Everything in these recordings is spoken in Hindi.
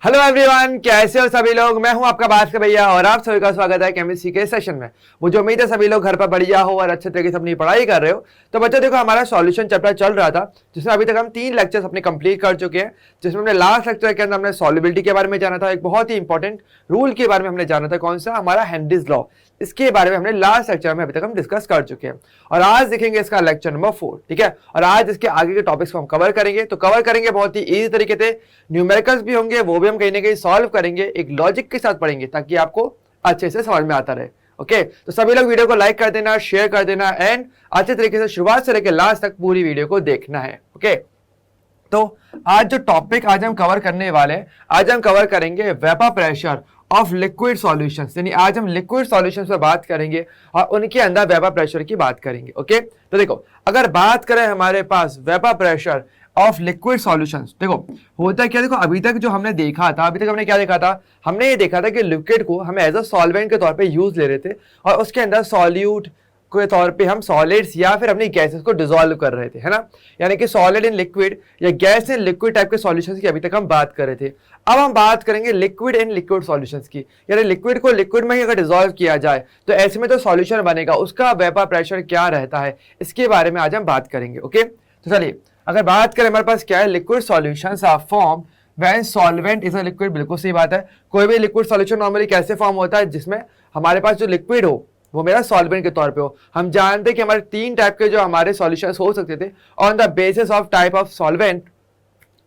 हेलो एवरीवन, कैसे हो सभी लोग। मैं हूं आपका भास्कर भैया और आप सभी का स्वागत है केमिस्ट्री के सेशन में। मुझे उम्मीद है सभी लोग घर पर बढ़िया हो और अच्छे तरीके से अपनी पढ़ाई कर रहे हो। तो बच्चों देखो, हमारा सॉल्यूशन चैप्टर चल रहा था जिसमें अभी तक हम 3 लेक्चर्स अपने कंप्लीट कर चुके हैं। जिसमें हमने लास्ट लेक्चर के अंदर हमने सॉल्युबिलिटी के बारे में जाना था, एक बहुत ही इंपॉर्टेंट रूल के बारे में हमने जाना था, कौन सा, हमारा हेनरीज लॉ। इसके बारे में हमने लास्ट लेक्चर में अभी तक हम डिस्कस कर चुके हैं और आज देखेंगे इसका लेक्चर नंबर 4। ठीक है, और आज इसके आगे के टॉपिक्स को हम कवर करेंगे। तो कवर करेंगे बहुत ही इजी तरीके से, न्यूमेरिकल्स भी होंगे, वो भी हम कहीं ना कहीं सॉल्व करेंगे, एक लॉजिक के साथ पढ़ेंगे ताकि आपको अच्छे से समझ में आता रहे। ओके, तो सभी लोग वीडियो को लाइक कर देना, शेयर कर देना एंड अच्छे तरीके से शुरुआत से लेकर लास्ट तक पूरी वीडियो को देखना है। ओके, तो आज जो टॉपिक आज हम कवर करने वाले हैं, आज हम कवर करेंगे vapour pressure of liquid solutions. यानी आज हम लिक्विड सॉल्यूशंस पर बात करेंगे और उनके अंदर वेपर प्रेशर की बात करेंगे। ओके, तो देखो, अगर बात करें हमारे पास vapour pressure of liquid solutions, देखो होता है क्या, देखो अभी तक जो हमने देखा था, अभी तक हमने क्या देखा था, हमने ये देखा था कि लिक्विड को हम एज अ सॉल्वेंट के तौर पे यूज ले रहे थे और उसके अंदर सॉल्यूट के तौर पे हम सॉलिड्स या फिर अपनी गैसेस को डिसॉल्व कर रहे थे, है ना। यानी कि सॉलिड इन लिक्विड या गैस इन लिक्विड टाइप के सॉल्यूशंस की अभी तक हम बात कर रहे थे। अब हम बात करेंगे लिक्विड इन लिक्विड सॉल्यूशंस की, यानी लिक्विड को लिक्विड में ही अगर डिसॉल्व किया जाए तो ऐसे में तो सॉल्यूशन बनेगा, उसका वेपर प्रेशर क्या रहता है, इसके बारे में आज हम बात करेंगे। ओके, तो चलिए, अगर बात करें हमारे पास क्या है, liquid solutions are form when solvent is a liquid. बिल्कुल सही बात है, कोई भी लिक्विड सॉल्यूशन नॉर्मली कैसे फॉर्म होता है, जिसमें हमारे पास जो लिक्विड हो वो मेरा सॉल्वेंट के तौर पे हो। हम जानते हैं कि हमारे 3 टाइप के जो हमारे सॉल्यूशंस हो सकते थे on the basis of type of solvent,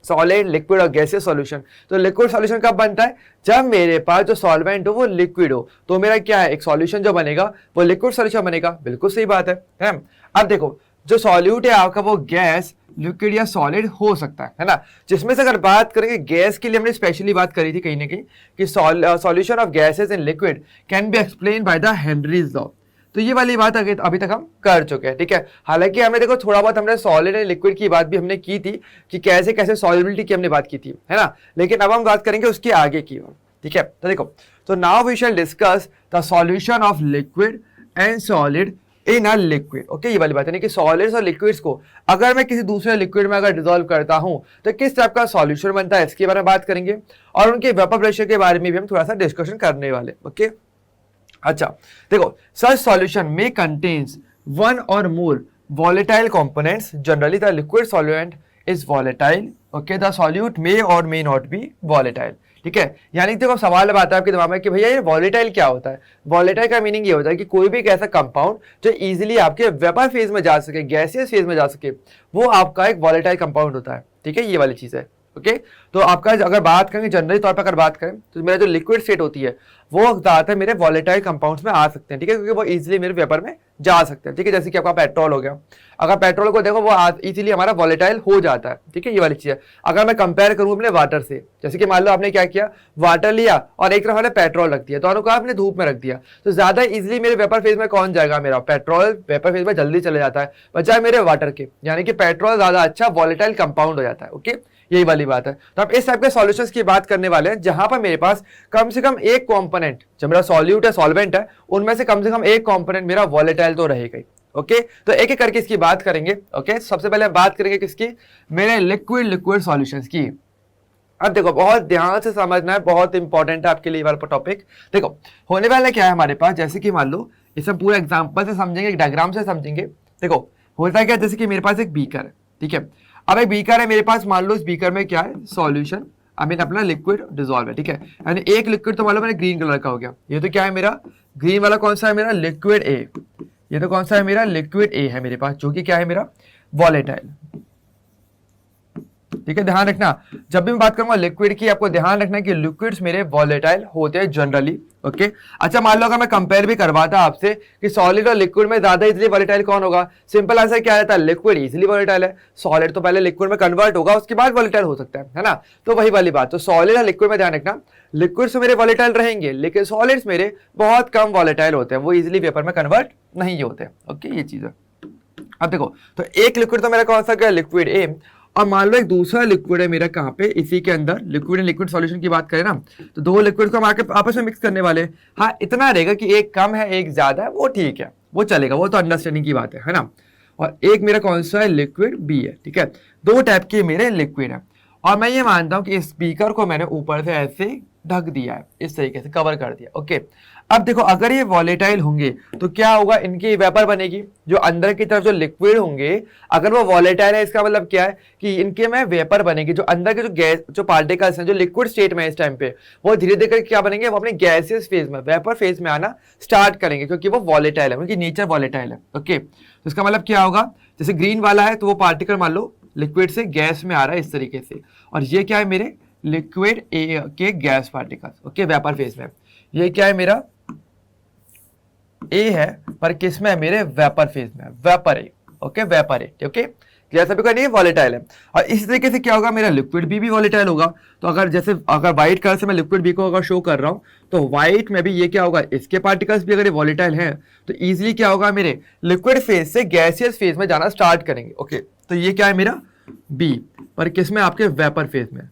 solid, liquid और गैसियस सॉल्यूशन। तो लिक्विड सॉल्यूशन कब बनता है, जब मेरे पास जो सॉल्वेंट हो वो लिक्विड हो, तो मेरा क्या है, एक सॉल्यूशन जो बनेगा वो लिक्विड सॉल्यूशन बनेगा। बिल्कुल सही बात है। अब देखो, जो सॉल्यूट है आपका वो गैस, लिक्विड या सॉलिड हो सकता है ना। जिसमें से अगर बात करेंगे गैस के लिए, हमने स्पेशली बात करी थी कहीं ना कहीं कि solution of gases in liquid can be explain by the Henry's law. तो ये वाली बात अभी तक हम कर चुके हैं। ठीक है, हालांकि हमें देखो थोड़ा बहुत हमने सॉलिड एंड लिक्विड की बात भी हमने की थी कि कैसे कैसे सॉल्युबिलिटी की हमने बात की थी, है ना। लेकिन अब हम बात करेंगे उसके आगे की ओर। ठीक है, तो देखो, तो now we shall discuss the solution of liquid and solid in a liquid. Okay, ये वाली बात है कि सॉलिड्स और लिक्विड्स को अगर मैं किसी दूसरे लिक्विड में अगर डिसॉल्व करता हूं तो किस टाइप का सॉल्यूशन बनता है, इसके बारे में बात करेंगे और उनके वेपर प्रेशर के बारे में भी हम थोड़ा सा डिस्कशन करने वाले। ओके, अच्छा देखो, सच सॉल्यूशन में contains 1 or more volatile components. Generally the liquid solvent is volatile. Okay, the solute may or may not be volatile. ठीक है, यानी देखो सवाल अब आता है आपके दिमाग में कि भैया ये वॉलेटाइल क्या होता है। वॉलेटाइल का मीनिंग ये होता है कि कोई भी एक ऐसा कंपाउंड जो इजीली आपके वेपर फेज में जा सके, गैसियस फेज में जा सके, वो आपका एक वॉलेटाइल कंपाउंड होता है। ठीक है, ये वाली चीज है। ओके, तो आपका अगर बात करेंगे जनरली तौर पर, अगर बात करें तो मेरा जो लिक्विड स्टेट होती है वो ज़्यादातर मेरे वॉलेटाइल कंपाउंड्स में आ सकते हैं। ठीक है, क्योंकि वो इजीली मेरे वेपर में जा सकते हैं। ठीक है, जैसे कि आपका पेट्रोल हो गया, अगर पेट्रोल को देखो वो इजीली हमारा वॉलेटाइल हो जाता है। ठीक है, ये वाली चीज़ है। अगर मैं कंपेयर करूँ अपने वाटर से, जैसे कि मान लो आपने क्या किया, वाटर लिया और एक तरफ हमने पेट्रोल रख दिया, दोनों को आपने धूप में रख दिया, तो ज़्यादा इजीली मेरे वेपर फेज में कौन जाएगा, मेरा पेट्रोल वेपर फेज में जल्दी चले जाता है बजाय मेरे वाटर के। यानी कि पेट्रोल ज़्यादा अच्छा वॉलेटाइल कंपाउंड हो जाता है। ओके, यही वाली बात है। तो आप इस टाइप के सॉल्यूशंस की बात करने वाले हैं जहां पर मेरे पास कम से कम एक कंपोनेंट, जो मेरा सॉल्यूट है, सॉल्वेंट है, उनमें से कम एक कंपोनेंट मेरा वॉलेटाइल तो रहेगा ही। ओके, तो एक एक करके इसकी बात करेंगे। ओके, सबसे पहले बात करेंगे किसकी, मेरे लिक्विड सॉल्यूशंस की। अब देखो, बहुत ध्यान से समझना है, बहुत इंपॉर्टेंट है आपके लिए वाला टॉपिक। देखो होने वाला क्या है हमारे पास, जैसे कि मान लो इसे पूरा एग्जाम्पल से समझेंगे, एक डायग्राम से समझेंगे। देखो होता क्या, जैसे कि मेरे पास एक बीकर है। ठीक है, अब एक बीकर है मेरे पास, मान लो इस बीकर में क्या है, सॉल्यूशन, आई मीन अपना लिक्विड डिसॉल्व है। ठीक है, यानी एक लिक्विड तो मान लो मैंने ग्रीन कलर का हो गया, ये तो क्या है मेरा ग्रीन वाला, कौन सा है मेरा लिक्विड ए, ये तो कौन सा है मेरा लिक्विड ए है मेरे पास, जो कि क्या है मेरा वॉलेटाइल। ठीक है, ध्यान रखना जब भी मैं बात करूंगा लिक्विड की, आपको ध्यान रखना कि लिक्विड्स मेरे वॉलेटाइल होते हैं जनरली। ओके, अच्छा मान लो अगर मैं कंपेयर भी करवाता आपसे कि सॉलिड और लिक्विड में ज्यादा इजीली वॉलेटाइल कौन होगा, सिंपल आंसर क्या रहता है, लिक्विड इजीली वॉलेटाइल है। सॉलिड तो पहले लिक्विड में कन्वर्ट होगा, उसके बाद वॉलेटाइल हो सकता है ना। तो वही वाली बात, तो सॉलिड और लिक्विड में ध्यान रखना, लिक्विड्स मेरे वॉलेटाइल रहेंगे लेकिन सॉलिड्स मेरे बहुत कम वॉलेटाइल होते हैं, वो इजिली वेपर में कन्वर्ट नहीं होते। ओके, ये चीज है। अब देखो, तो एक लिक्विड तो मेरा कौन सा गया, लिक्विड ए, और मान लो एक दूसरा लिक्विड है मेरा कहाँ पे, इसी के अंदर, लिक्विड एंड लिक्विड सॉल्यूशन की बात करें ना, तो दो लिक्विड को हम आपस में मिक्स करने वाले हैं। हाँ, इतना रहेगा कि एक कम है एक ज्यादा है, वो ठीक है, वो चलेगा, वो तो अंडरस्टैंडिंग की बात है ना। और एक मेरा कौन सा है, लिक्विड बी है। ठीक है, 2 टाइप के मेरे लिक्विड है और मैं ये मानता हूं कि इस बीकर को मैंने ऊपर से ऐसे ढक दिया है, इस तरीके से कवर कर दिया। ओके, अब देखो अगर ये वॉलेटाइल होंगे तो क्या होगा, इनकी वेपर बनेगी, जो अंदर की तरफ जो लिक्विड होंगे अगर वो वॉलेटाइल है इसका मतलब क्या है कि इनके में वेपर बनेगी, जो अंदर के जो गैस जो पार्टिकल्स हैं जो लिक्विड स्टेट में है इस टाइम पे, वो धीरे धीरे करके क्या बनेंगे, वो अपने गैसियस फेज में वेपर फेज में आना स्टार्ट करेंगे, क्योंकि वो वॉलेटाइल है, उनकी नेचर वॉलेटाइल है। ओके, तो इसका मतलब क्या होगा, जैसे ग्रीन वाला है तो वो पार्टिकल मान लो लिक्विड से गैस में आ रहा है इस तरीके से, और ये क्या है मेरे लिक्विड ए के gas particles. Okay, vapour phase में ये क्या है मेरा ए है, पर किस में है मेरे वेपर फेज में, वेपर ए। ओके, वेपर ए। ओके, क्लियर सभी का, नहीं वॉलेटाइल है। और इस तरीके से क्या होगा, मेरा लिक्विड बी भी वॉलेटाइल होगा। तो अगर जैसे अगर व्हाइट कलर से मैं लिक्विड बी को अगर शो कर रहा हूं तो व्हाइट में भी ये क्या होगा, इसके पार्टिकल्स भी अगर ये वॉलेटाइल हैं तो इजीली क्या होगा, मेरे लिक्विड फेज से गैसियस फेज में जाना स्टार्ट करेंगे। ओके, तो ये क्या है मेरा बी, पर किस में, आपके वेपर फेज में,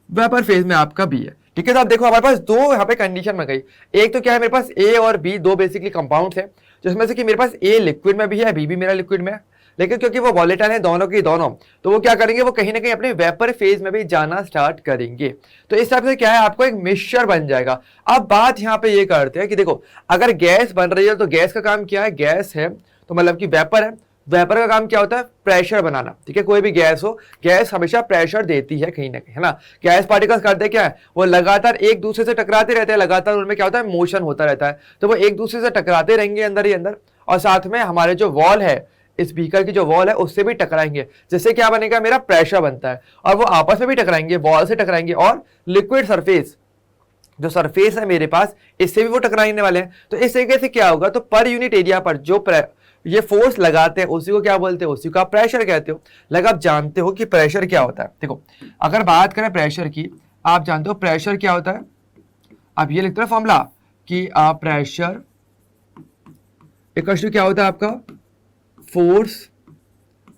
वेपर फेज में आपका बी है। ठीक है, तो आप देखो हमारे पास दो यहाँ पे कंडीशन में गई, एक तो क्या है मेरे पास ए और बी दो बेसिकली कंपाउंड्स है, जिसमें से कि मेरे पास ए लिक्विड में भी है, बी भी मेरा लिक्विड में है, लेकिन क्योंकि वो वॉलेटाइल है दोनों की दोनों, तो वो क्या करेंगे, वो कहीं ना कहीं अपने वेपर फेज में भी जाना स्टार्ट करेंगे। तो इस टाइप से क्या है, आपको एक मिक्सचर बन जाएगा। अब बात यहाँ पे ये करते हैं कि देखो अगर गैस बन रही है तो गैस का काम क्या है, गैस है तो मतलब कि वेपर है, वेपर का काम क्या होता है, प्रेशर बनाना। ठीक है, कोई भी गैस हो, गैस हमेशा प्रेशर देती है कहीं ना कहीं, है ना। गैस पार्टिकल्स करते क्या है, वो लगातार एक दूसरे से टकराते रहते हैं, लगातार उनमें क्या होता है, मोशन होता रहता है, तो वो एक दूसरे से टकराते रहेंगे अंदर ही अंदर, और साथ में हमारे जो वॉल है, इस बीकर की जो वॉल है उससे भी टकराएंगे, जिससे क्या बनेगा, मेरा प्रेशर बनता है, और वो आपस में भी टकराएंगे, वॉल से टकराएंगे, और लिक्विड सरफेस जो सरफेस है मेरे पास इससे भी वो टकराने वाले हैं। तो इस तरीके से क्या होगा, तो पर यूनिट एरिया पर जो ये फोर्स लगाते हैं उसी को क्या बोलते हैं, उसी को आप प्रेशर कहते हो। लगा आप जानते हो कि प्रेशर क्या होता है। देखो अगर बात करें प्रेशर की, आप जानते हो प्रेशर क्या होता है, आप ये लिखते हो फॉर्मूला कि प्रेशर इक्वल टू क्या होता है आपका, फोर्स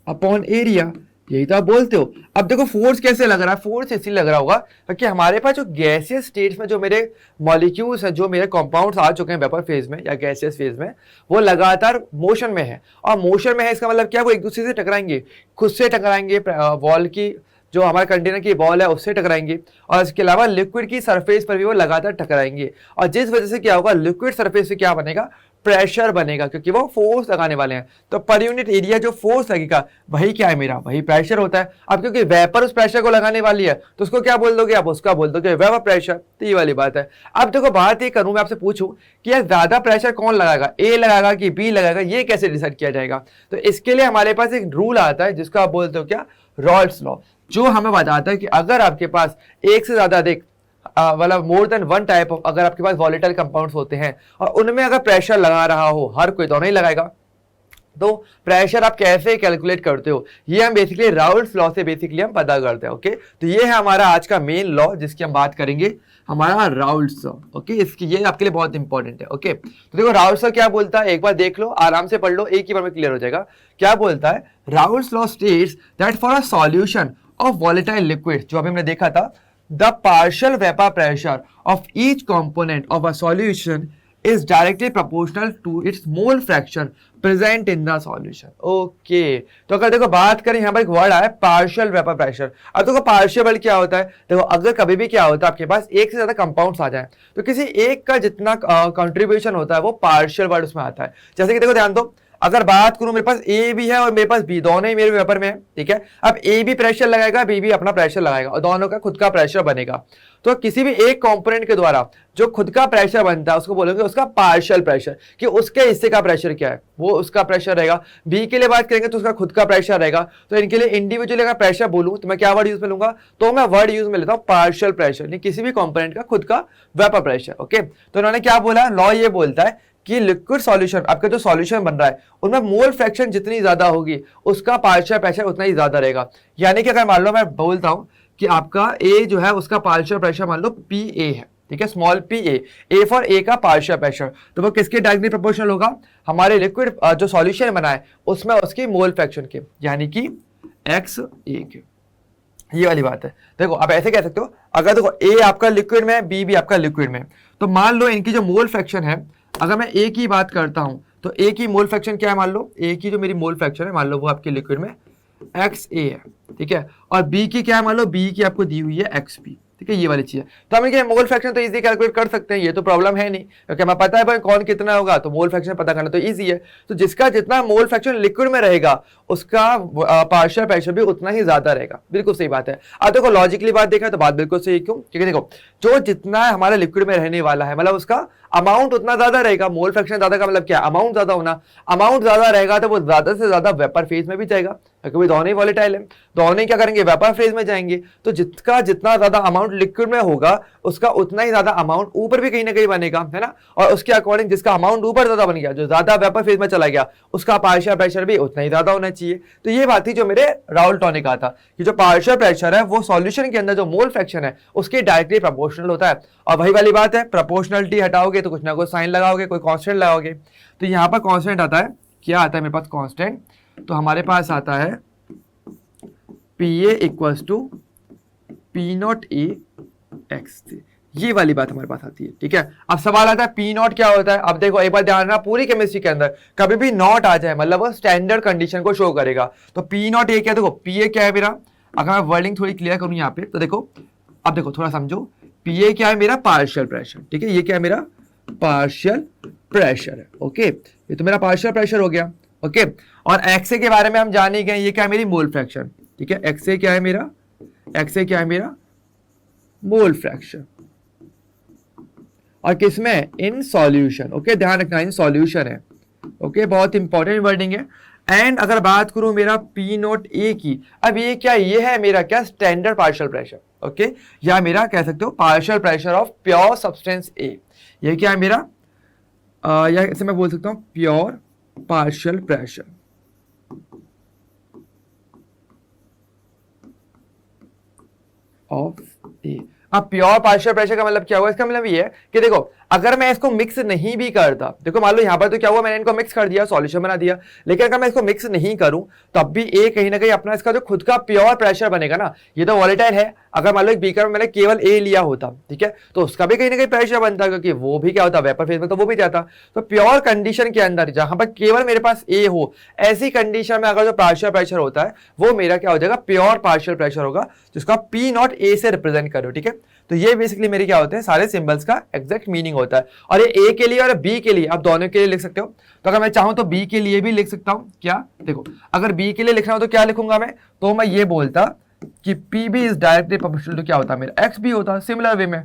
अपॉन एरिया, यही तो आप बोलते हो। अब देखो फोर्स कैसे लग रहा है, फोर्स इसलिए लग रहा होगा क्योंकि हमारे पास जो गैसियस स्टेट्स में जो मेरे मॉलिक्यूल्स हैं, जो मेरे कंपाउंड्स आ चुके हैं वेपर फेज में या गैसियस फेज में, वो लगातार मोशन में है, और मोशन में है इसका मतलब क्या, वो एक दूसरे से टकराएंगे, खुद से टकराएंगे, वॉल की जो हमारे कंटेनर की बॉल है उससे टकराएंगे, और इसके अलावा लिक्विड की सरफेस पर भी वो लगातार टकराएंगे, और जिस वजह से क्या होगा, लिक्विड सरफेस से क्या बनेगा, प्रेशर बनेगा, क्योंकि वो फोर्स लगाने वाले हैं। तो पर यूनिट एरिया जो फोर्स लगेगा वही क्या है मेरा, वही प्रेशर होता है। अब क्योंकि वेपर उस प्रेशर को लगाने वाली है तो उसको क्या बोल दोगे आप, उसका बोल दोगे वेपर प्रेशर। तो ये वाली बात है। अब देखो बात ये करूं मैं आपसे पूछूं कि यार ज्यादा प्रेशर कौन लगाएगा, ए लगाएगा कि बी लगाएगा, ये कैसे डिसाइड किया जाएगा। तो इसके लिए हमारे पास एक रूल आता है जिसको आप बोलते हो क्या, रॉल्स लॉ, जो हमें बताता है कि अगर आपके पास एक से ज्यादा अधिक मतलब more than one type of अगर आपके पास वॉलेटाइल कंपाउंड्स होते हैं और उनमें अगर प्रेशर लगा रहा हो, हर कोई तो नहीं लगाएगा, तो प्रेशर आप कैसे कैलकुलेट करते हो, ये हम बेसिकली राउल्स लॉ से बेसिकली हम पता करते हैं। ओके, तो ये है हमारा आज का मेन लॉ जिसकी हम बात करेंगे, हमारा राउल्स लॉ। ओके, इसकी ये आपके लिए बहुत इंपॉर्टेंट है। ओके, तो देखो राउल्स लॉ क्या बोलता है, एक बार देख लो, आराम से पढ़ लो, एक ही बार में क्लियर हो जाएगा। क्या बोलता है, Raoult's law states that for a solution of volatile liquid, जो अभी हमने देखा था, the partial vapor pressure of each component of a solution is directly proportional to its mole fraction present in the solution. Okay, तो अगर देखो बात करें, यहाँ पर एक वर्ड आया पार्शियल वेपर प्रेशर। अब देखो पार्शियल वर्ड क्या होता है, देखो अगर कभी भी क्या होता है आपके पास एक से ज्यादा कंपाउंड्स आ जाए तो किसी एक का जितना कंट्रीब्यूशन होता है वो पार्शियल वर्ड उसमें आता है। जैसे कि देखो ध्यान दो, अगर बात करूं मेरे पास ए भी है और मेरे पास बी, दोनों ही मेरे वेपर में है। ठीक है, अब ए भी प्रेशर लगाएगा, बी भी अपना प्रेशर लगाएगा, और दोनों का खुद का प्रेशर बनेगा। तो किसी भी एक कंपोनेंट के द्वारा जो खुद का प्रेशर बनता है उसको बोलेंगे उसका पार्शियल प्रेशर, कि उसके हिस्से का प्रेशर क्या है, वो उसका प्रेशर रहेगा। बी के लिए बात करेंगे तो उसका खुद का प्रेशर रहेगा। तो इनके लिए इंडिविजुअली अगर प्रेशर बोलूं तो मैं क्या वर्ड यूज में लूंगा, तो मैं वर्ड यूज में लेता हूं पार्शियल प्रेशर, किसी भी कंपोनेंट का खुद का वेपर प्रेशर। ओके, तो उन्होंने क्या बोला, लॉ ये बोलता है कि लिक्विड सॉल्यूशन, आपका जो सॉल्यूशन बन रहा है उनमें मोल फ्रैक्शन जितनी ज्यादा होगी उसका पार्शियल प्रेशर उतना ही ज्यादा रहेगा। यानी कि अगर मान लो मैं बोलता हूं कि आपका ए जो है उसका पार्शियल प्रेशर मान लो पी ए है, ठीक है, small P A for a का पार्शियल प्रेशर, तो वो किसके डायरेक्टली प्रोपोर्शनल होगा, हमारे लिक्विड जो सॉल्यूशन बना है उसमें उसकी मोल फ्रैक्शन के, यानी कि एक्स ए के। ये वाली बात है। देखो आप ऐसे कह सकते हो, अगर देखो ए आपका लिक्विड में है, बी भी आपका लिक्विड में, तो मान लो इनकी जो मोल फ्रैक्शन है, अगर मैं ए की बात करता हूं तो ए की मोल फ्रैक्शन क्या है, मान लो ए की जो मेरी मोल फ्रैक्शन है, मान लो वो आपके लिक्विड में एक्स ए है, ठीक है, और बी की क्या है, मान लो बी की आपको दी हुई है एक्स बी, ठीक है, ये वाली चीज है। तो हम इनके मोल फ्रैक्शन तो इजी कैलकुलेट कर सकते हैं, ये तो प्रॉब्लम है नहीं, क्योंकि हमें पता है भाई कौन कितना होगा, तो मोल फ्रैक्शन पता करना तो इजी है। तो जिसका जितना मोल फ्रैक्शन लिक्विड में रहेगा उसका पार्शियल प्रेशर भी उतना ही ज्यादा रहेगा। बिल्कुल सही बात है। अब देखो लॉजिकली बात देखा तो बात बिल्कुल सही, क्यों? क्योंकि देखो जो जितना हमारे लिक्विड में रहने वाला है मतलब उसका अमाउंट उतना ज्यादा रहेगा। मोल फ्रैक्शन ज्यादा का मतलब क्या? अमाउंट ज्यादा होना। अमाउंट ज्यादा रहेगा तो वो ज्यादा से ज्यादा वेपर फेज में भी जाएगा, क्योंकि दोनों ही वॉलेटाइल है, दोनों ही क्या करेंगे, वेपर फेज में जाएंगे। तो जिसका जितना ज्यादा अमाउंट लिक्विड में होगा उसका उतना ही ज्यादा अमाउंट ऊपर भी कहीं ना कहीं बनेगा, है ना। और उसके अकॉर्डिंग जिसका अमाउंट ऊपर ज्यादा बन गया, जो ज्यादा वेपर फेज में चला गया, उसका पार्शियल प्रेशर भी उतना ही ज्यादा होना चाहिए। तो ये बात थी जो मेरे राउल्ट ने कहा था कि जो पार्शियल प्रेशर है वो सॉल्यूशन के अंदर जो मोल फ्रैक्शन है उसके डायरेक्टली प्रोपोर्शनल होता है। और वही वाली बात है, प्रोपोर्शनलिटी हटाओगे तो कुछ ना कुछ साइन लगाओगे, कोई कांस्टेंट लगाओगे। तो यहाँ पर कांस्टेंट आता है, क्या आता है मेरे पास कांस्टेंट, तो हमारे पास आता है p a equals to P not a x, ये वाली बात हमारे पास आती है, ठीक है। अब सवाल आता है पी नॉट क्या होता है। अब देखो एक बार ध्यान रखना, पूरी केमिस्ट्री के अंदर कभी भी नॉट आ जाए मतलब वो स्टैंडर्ड कंडीशन को शो करेगा। तो पी नॉट ए क्या, देखो पी ए क्या है मेरा, अगर मैं वर्डिंग थोड़ी क्लियर करूं यहाँ पे तो देखो, अब देखो थोड़ा समझो, पी ए क्या है मेरा, पार्शियल प्रेशर, ठीक है, ये क्या है मेरा पार्शियल प्रेशर है, ओके, ये तो मेरा पार्शियल प्रेशर हो गया, ओके। और एक्स ए के बारे में हम जान ही गए, ये क्या है मेरी मोल फ्रैक्शन, ठीक है, एक्स ए क्या है मेरा, एक्स ए क्या है मेरा मोल फ्रैक्शन, और किसमें, इन सॉल्यूशन, ओके, ध्यान रखना इन सॉल्यूशन है, ओके, बहुत इंपॉर्टेंट वर्डिंग है। एंड अगर बात करूं मेरा पी नॉट ए की, अब ये क्या, ये है मेरा क्या स्टैंडर्ड पार्शियल प्रेशर, ओके, या मेरा कह सकते हो partial pressure of pure substance A, ये क्या है मेरा या इसे मैं बोल सकता हूं प्योर पार्शियल प्रेशर ऑफ ए। अब प्योर पार्शियल प्रेशर का मतलब क्या हुआ, इसका मतलब ये है कि देखो अगर मैं इसको मिक्स नहीं भी करता, देखो मान लो यहाँ पर तो क्या हुआ, मैंने इनको मिक्स कर दिया, सॉल्यूशन बना दिया, लेकिन अगर मैं इसको मिक्स नहीं करूं तब भी ए कहीं ना कहीं अपना इसका जो खुद का प्योर प्रेशर बनेगा ना, ये तो वॉलेटाइल है। अगर मान लो एक बीकर में मैंने केवल ए लिया होता, ठीक है, तो उसका भी कहीं ना कहीं प्रेशर बनता, क्योंकि वो भी क्या होता वेपर फेज में, तो वो भी जाता। तो प्योर कंडीशन के अंदर जहां पर केवल मेरे पास ए हो, ऐसी कंडीशन में अगर जो पार्शियल प्रेशर होता है वो मेरा क्या हो जाएगा, प्योर पार्शियल प्रेशर होगा, जिसका पी नॉट ए से रिप्रेजेंट करो, ठीक है। तो ये बेसिकली मेरे क्या होते हैं, सारे सिंबल्स का एग्जैक्ट मीनिंग होता है। और ये ए के लिए और बी के लिए आप दोनों के लिए लिख सकते हो। तो अगर मैं चाहूं तो बी के लिए भी लिख सकता हूं, क्या, देखो अगर बी के लिए लिखना हो तो क्या लिखूंगा मैं, तो मैं ये बोलता कि p b is directly proportional to क्या होता है मेरा एक्स बी होता, सिमिलर वे में,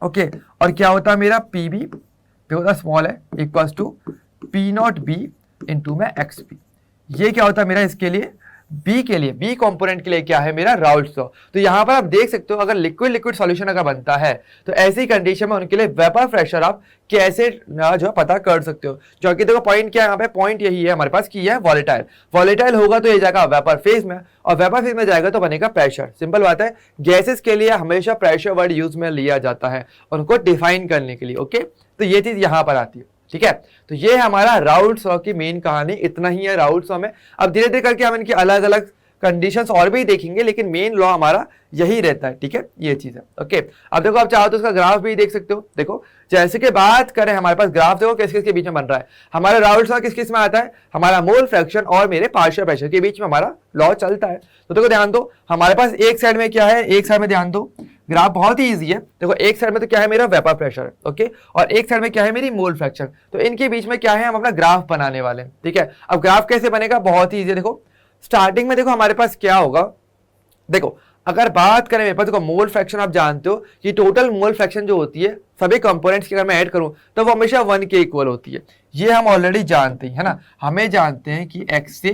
ओके। और क्या होता है मेरा पी बी होता स्मॉल है equals to P not b into में एक्स बी, ये क्या होता है मेरा इसके लिए, बी के लिए, बी कंपोनेंट के लिए क्या है मेरा राउल्ट्स लॉ। तो यहां पर आप देख सकते हो अगर लिक्विड लिक्विड सॉल्यूशन अगर बनता है तो ऐसी कंडीशन में उनके लिए वेपर प्रेशर आप कैसे जो है पता कर सकते हो। जो कि देखो पॉइंट क्या है यहाँ पे, पॉइंट यही है हमारे पास कि यह वॉलेटाइल, वॉलेटाइल होगा तो ये जाएगा वेपर फेज में, और वेपर फेज में जाएगा तो बनेगा प्रेशर। सिंपल बात है, गैसेस के लिए हमेशा प्रेशर वर्ड यूज में लिया जाता है उनको डिफाइन करने के लिए, ओके। तो ये चीज यहां पर आती है, ठीक है। तो ये हमारा राउल्ट्स लॉ की मेन कहानी इतना ही है राउल्ट्स लॉ में। अब धीरे धीरे करके हम इनकी अलग अलग कंडीशंस और भी देखेंगे, लेकिन मेन लॉ हमारा यही रहता है, ठीक है, ये चीज है, ओके। अब देखो आप चाहो तो उसका ग्राफ भी देख सकते हो। देखो जैसे कि बात करें हमारे पास ग्राफ, देखो किस किस के बीच में बन रहा है हमारा राउल्ट्स लॉ, किस किस में आता है, हमारा मोल फ्रैक्शन और मेरे पार्शियल प्रेशर के बीच में हमारा लॉ चलता है। तो देखो ध्यान दो, हमारे पास एक साइड में क्या है, एक साइड में ध्यान दो, ग्राफ बहुत ही इजी है। देखो एक साइड में तो क्या है मेरा वेपर प्रेशर, ओके, और एक साइड में क्या है मेरी मोल फ्रैक्शन। तो इनके बीच में क्या है, हम अपना ग्राफ बनाने वाले हैं, ठीक है। अब ग्राफ कैसे बनेगा, बहुत ही इजी है। देखो स्टार्टिंग में देखो हमारे पास क्या होगा, देखो अगर बात करें मेरे पास, देखो मोल फ्रैक्शन आप जानते हो कि टोटल मोल फ्रैक्शन जो होती है सभी कंपोनेंट्स की अगर मैं ऐड करूं तो वो हमेशा 1 के इक्वल होती है। ये हम ऑलरेडी जानते हैं, है ना, हमें जानते हैं कि x a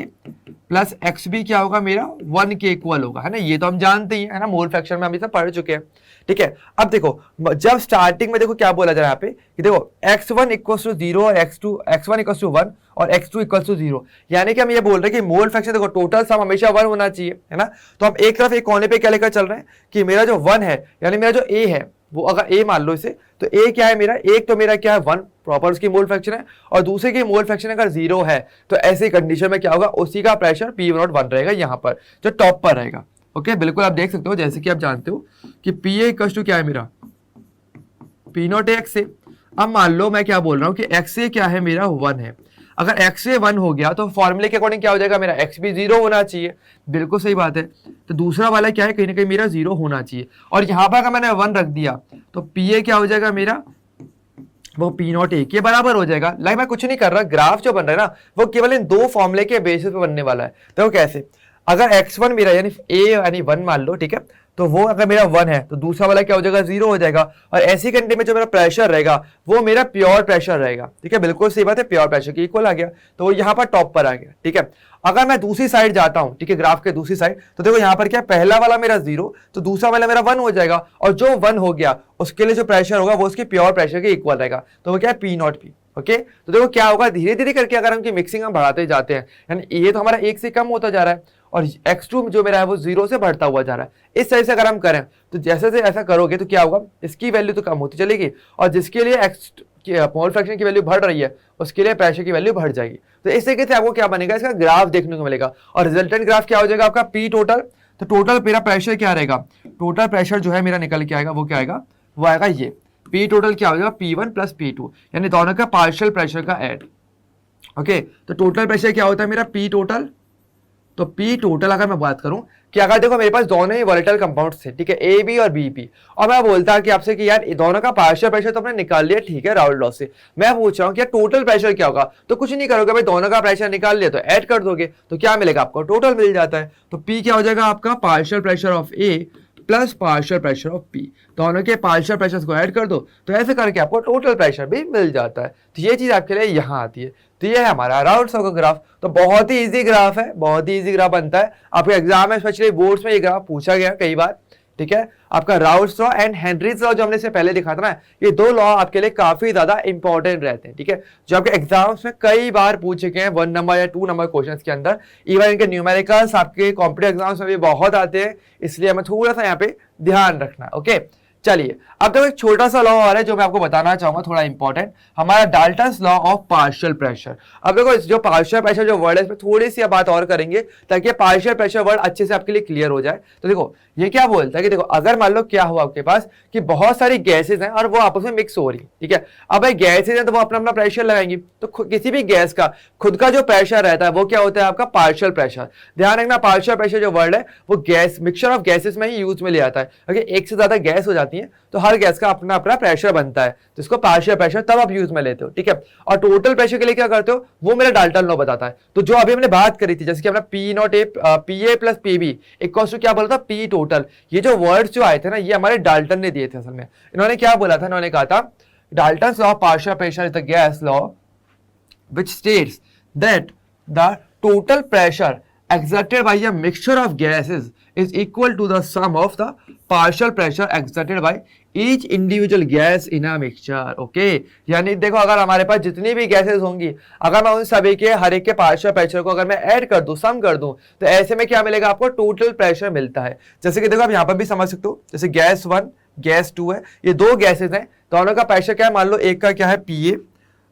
plus x B क्या होगा मेरा 1 के इक्वल होगा, है ना, ये तो हम जानते ही है ना, मोल फ्रैक्शन में हम इसे पढ़ चुके हैं, ठीक है। अब देखो जब स्टार्टिंग में देखो क्या बोला जा रहा है यहाँ पे कि देखो x1 इक्वल टू 0 और x1 इक्वल टू 1 और x2 इक्वल टू 0, यानी कि हम ये बोल रहे हैं कि मोल फ्रैक्शन देखो टोटल सम हमेशा 1 होना चाहिए, है ना। तो हम एक तरफ एक कोने पे क्या लेकर चल रहे हैं कि मेरा जो 1 है यानी मेरा जो a है वो अगर a मान लो इसे, तो a क्या है मेरा, एक तो मेरा क्या है 1 प्रॉपर उसकी मोल फ्रैक्शन है, और दूसरे की मोल फ्रैक्शन अगर 0 है तो ऐसी कंडीशन में क्या होगा, उसी का प्रेशर P1 रहेगा यहाँ पर जो टॉप पर रहेगा, ओके। बिल्कुल आप देख सकते हो जैसे कि आप जानते हो कि पी ए इक्वल टू क्या है मेरा पी नॉट एक्स ए। अब मान लो मैं क्या बोल रहा हूँ कि एक्स ए क्या है मेरा 1 है। अगर x ये 1 हो गया तो फॉर्मूले के अकॉर्डिंग क्या हो जाएगा, मेरा x भी 0 होना चाहिए। बिल्कुल सही बात है। तो दूसरा वाला क्या है, कहीं ना कहीं मेरा 0 होना चाहिए। और यहाँ पर अगर मैंने 1 रख दिया तो PA क्या हो जाएगा मेरा, वो पी नॉट ए के बराबर हो जाएगा। लाइक मैं कुछ नहीं कर रहा, ग्राफ जो बन रहा है ना वो केवल इन दो फॉर्मूले के बेसिस पे बनने वाला है। तो कैसे, अगर x1 मेरा यानी a यानी 1 मान लो, ठीक है, तो वो अगर मेरा 1 है तो दूसरा वाला क्या हो जाएगा, 0 हो जाएगा। और ऐसी कंडीशन में जो मेरा प्रेशर रहेगा वो मेरा प्योर प्रेशर रहेगा। ठीक है, बिल्कुल सही बात है, प्योर प्रेशर के इक्वल आ गया, तो वो यहाँ पर टॉप पर आ गया। ठीक है, अगर मैं दूसरी साइड जाता हूं, ठीक है, ग्राफ के दूसरी साइड, तो देखो यहाँ पर क्या, पहला वाला मेरा 0 तो दूसरा वाला मेरा 1 हो जाएगा। और जो 1 हो गया उसके लिए जो प्रेशर होगा वो उसके प्योर प्रेशर के इक्वल रहेगा, तो वो क्या है, पी नॉट पी। ओके, तो देखो क्या होगा, धीरे धीरे करके अगर हम मिक्सिंग हम बढ़ाते जाते हैं, यानी ये तो हमारा 1 से कम होता जा रहा है और x2 जो मेरा है वो 0 से बढ़ता हुआ जा रहा है। इस तरह से अगर हम करें तो जैसे से ऐसा करोगे तो क्या होगा, इसकी वैल्यू तो कम होती चलेगी और जिसके लिए x मोल फ्रैक्शन की वैल्यू बढ़ रही है उसके लिए प्रेशर की वैल्यू बढ़ जाएगी। तो इस तरीके से आपको क्या बनेगा, इसका ग्राफ देखने को मिलेगा और रिजल्टेंट ग्राफ क्या हो जाएगा आपका, पी टोटल। तो टोटल मेरा प्रेशर क्या रहेगा, टोटल प्रेशर जो है मेरा निकल के आएगा, वो क्या आएगा, वो आएगा ये पी टोटल क्या हो जाएगा, P1 प्लस P2, यानी दोनों का पार्शियल प्रेशर का ऐड। ओके, तो टोटल प्रेशर क्या होता है मेरा, P टोटल। तो P टोटल अगर मैं बात करूं कि अगर देखो मेरे पास दोनों ही वोलेटाइल कंपाउंड्स थे, ठीक है, ए बी और बी पी, और मैं बोलता कि आपसे कि यार दोनों का पार्शियल प्रेशर तो हमने निकाल लिया, ठीक है, राउल्ट लॉ से, मैं पूछ रहा हूं कि यार टोटल प्रेशर क्या होगा, तो कुछ नहीं करोगे भाई, दोनों का प्रेशर निकाल लिया तो ऐड कर दोगे, तो क्या मिलेगा आपको, टोटल मिल जाता है। तो P क्या हो जाएगा आपका, partial pressure of A plus partial pressure of P, दोनों के पार्शियल प्रेशर को ऐड कर दो तो ऐसे करके आपको टोटल प्रेशर भी मिल जाता है। तो ये चीज आपके लिए यहाँ आती है। तो ये है हमारा राउल्ट लॉ का ग्राफ। तो बहुत ही इजी ग्राफ है, बहुत ही इजी ग्राफ बनता है। आपके एग्जाम में स्पेशली बोर्ड्स में ये ग्राफ पूछा गया कई बार। ठीक है, आपका Raoult law and Henry's law जो हमने इससे पहले दिखा था ना, ये दो लॉ आपके लिए काफी ज्यादा इंपॉर्टेंट रहते हैं। ठीक है, जो आपके एग्जाम्स में कई बार पूछे गए हैं 1 नंबर या 2 नंबर क्वेश्चंस के अंदर। इवन इनके न्यूमेरिकल्स आपके कॉम्पिटिटिव एग्जाम्स में भी बहुत आते हैं, इसलिए हमें थोड़ा सा यहाँ पे ध्यान रखना है। ओके, चलिए अब देखो एक छोटा सा लॉ और है जो मैं आपको बताना चाहूंगा, थोड़ा इंपॉर्टेंट, हमारा Dalton's law of partial pressure. अब देखो जो पार्शियल प्रेशर जो वर्ड है इसमें थोड़ी सी बात और करेंगे ताकि पार्शियल प्रेशर वर्ड अच्छे से आपके लिए क्लियर हो जाए। तो देखो ये क्या बोलता है कि देखो अगर मान लो क्या हुआ आपके पास कि बहुत सारी गैसेज हैं और वो आपस में मिक्स हो रही, ठीक है, अब भाई गैसेज हैं तो वो अपना अपना प्रेशर लगाएंगी, तो किसी भी गैस का खुद का जो प्रेशर रहता है वो क्या होता है आपका पार्शियल प्रेशर। ध्यान रखना, पार्शियल प्रेशर जो वर्ड है वो गैस मिक्सचर ऑफ गैसेज में ही यूज में ले आता है। अगर एक से ज्यादा गैस हो जाती है तो हर गैस का अपना अपना प्रेशर बनता है, तो इसको पार्शियल प्रेशर तब आप यूज में लेते हो। ठीक है, और टोटल प्रेशर के लिए क्या करते हो, वो मेरा डाल्टन लॉ बताता है। तो जो अभी हमने बात करी थी, जैसे कि हमने p not a p a plus p B equals to क्या बोला था, पी टोटल। ये जो वर्ड्स जो आए थे ना, ये हमारे डाल्टन ने दिए थे। असल में इन्होंने क्या बोला था, इन्होंने कहा था Dalton's law of partial pressure is the gas law which states that the total pressure exerted by a mixture of gases is equal to the sum of the partial pressure exerted by each individual gas in a mixture. Okay, यानी देखो अगर हमारे पास जितनी भी गैसेस होंगी, अगर मैं उन सभी के हर एक के पार्शियल प्रेशर को अगर मैं ऐड कर दूं, सम कर दूं, तो ऐसे में क्या मिलेगा आपको, टोटल प्रेशर मिलता है। जैसे कि देखो आप यहाँ पर भी समझ सकते हो, जैसे गैस 1 गैस 2 है, ये दो गैसेज हैं, दोनों का प्रेशर क्या है, मान लो एक का क्या है PA,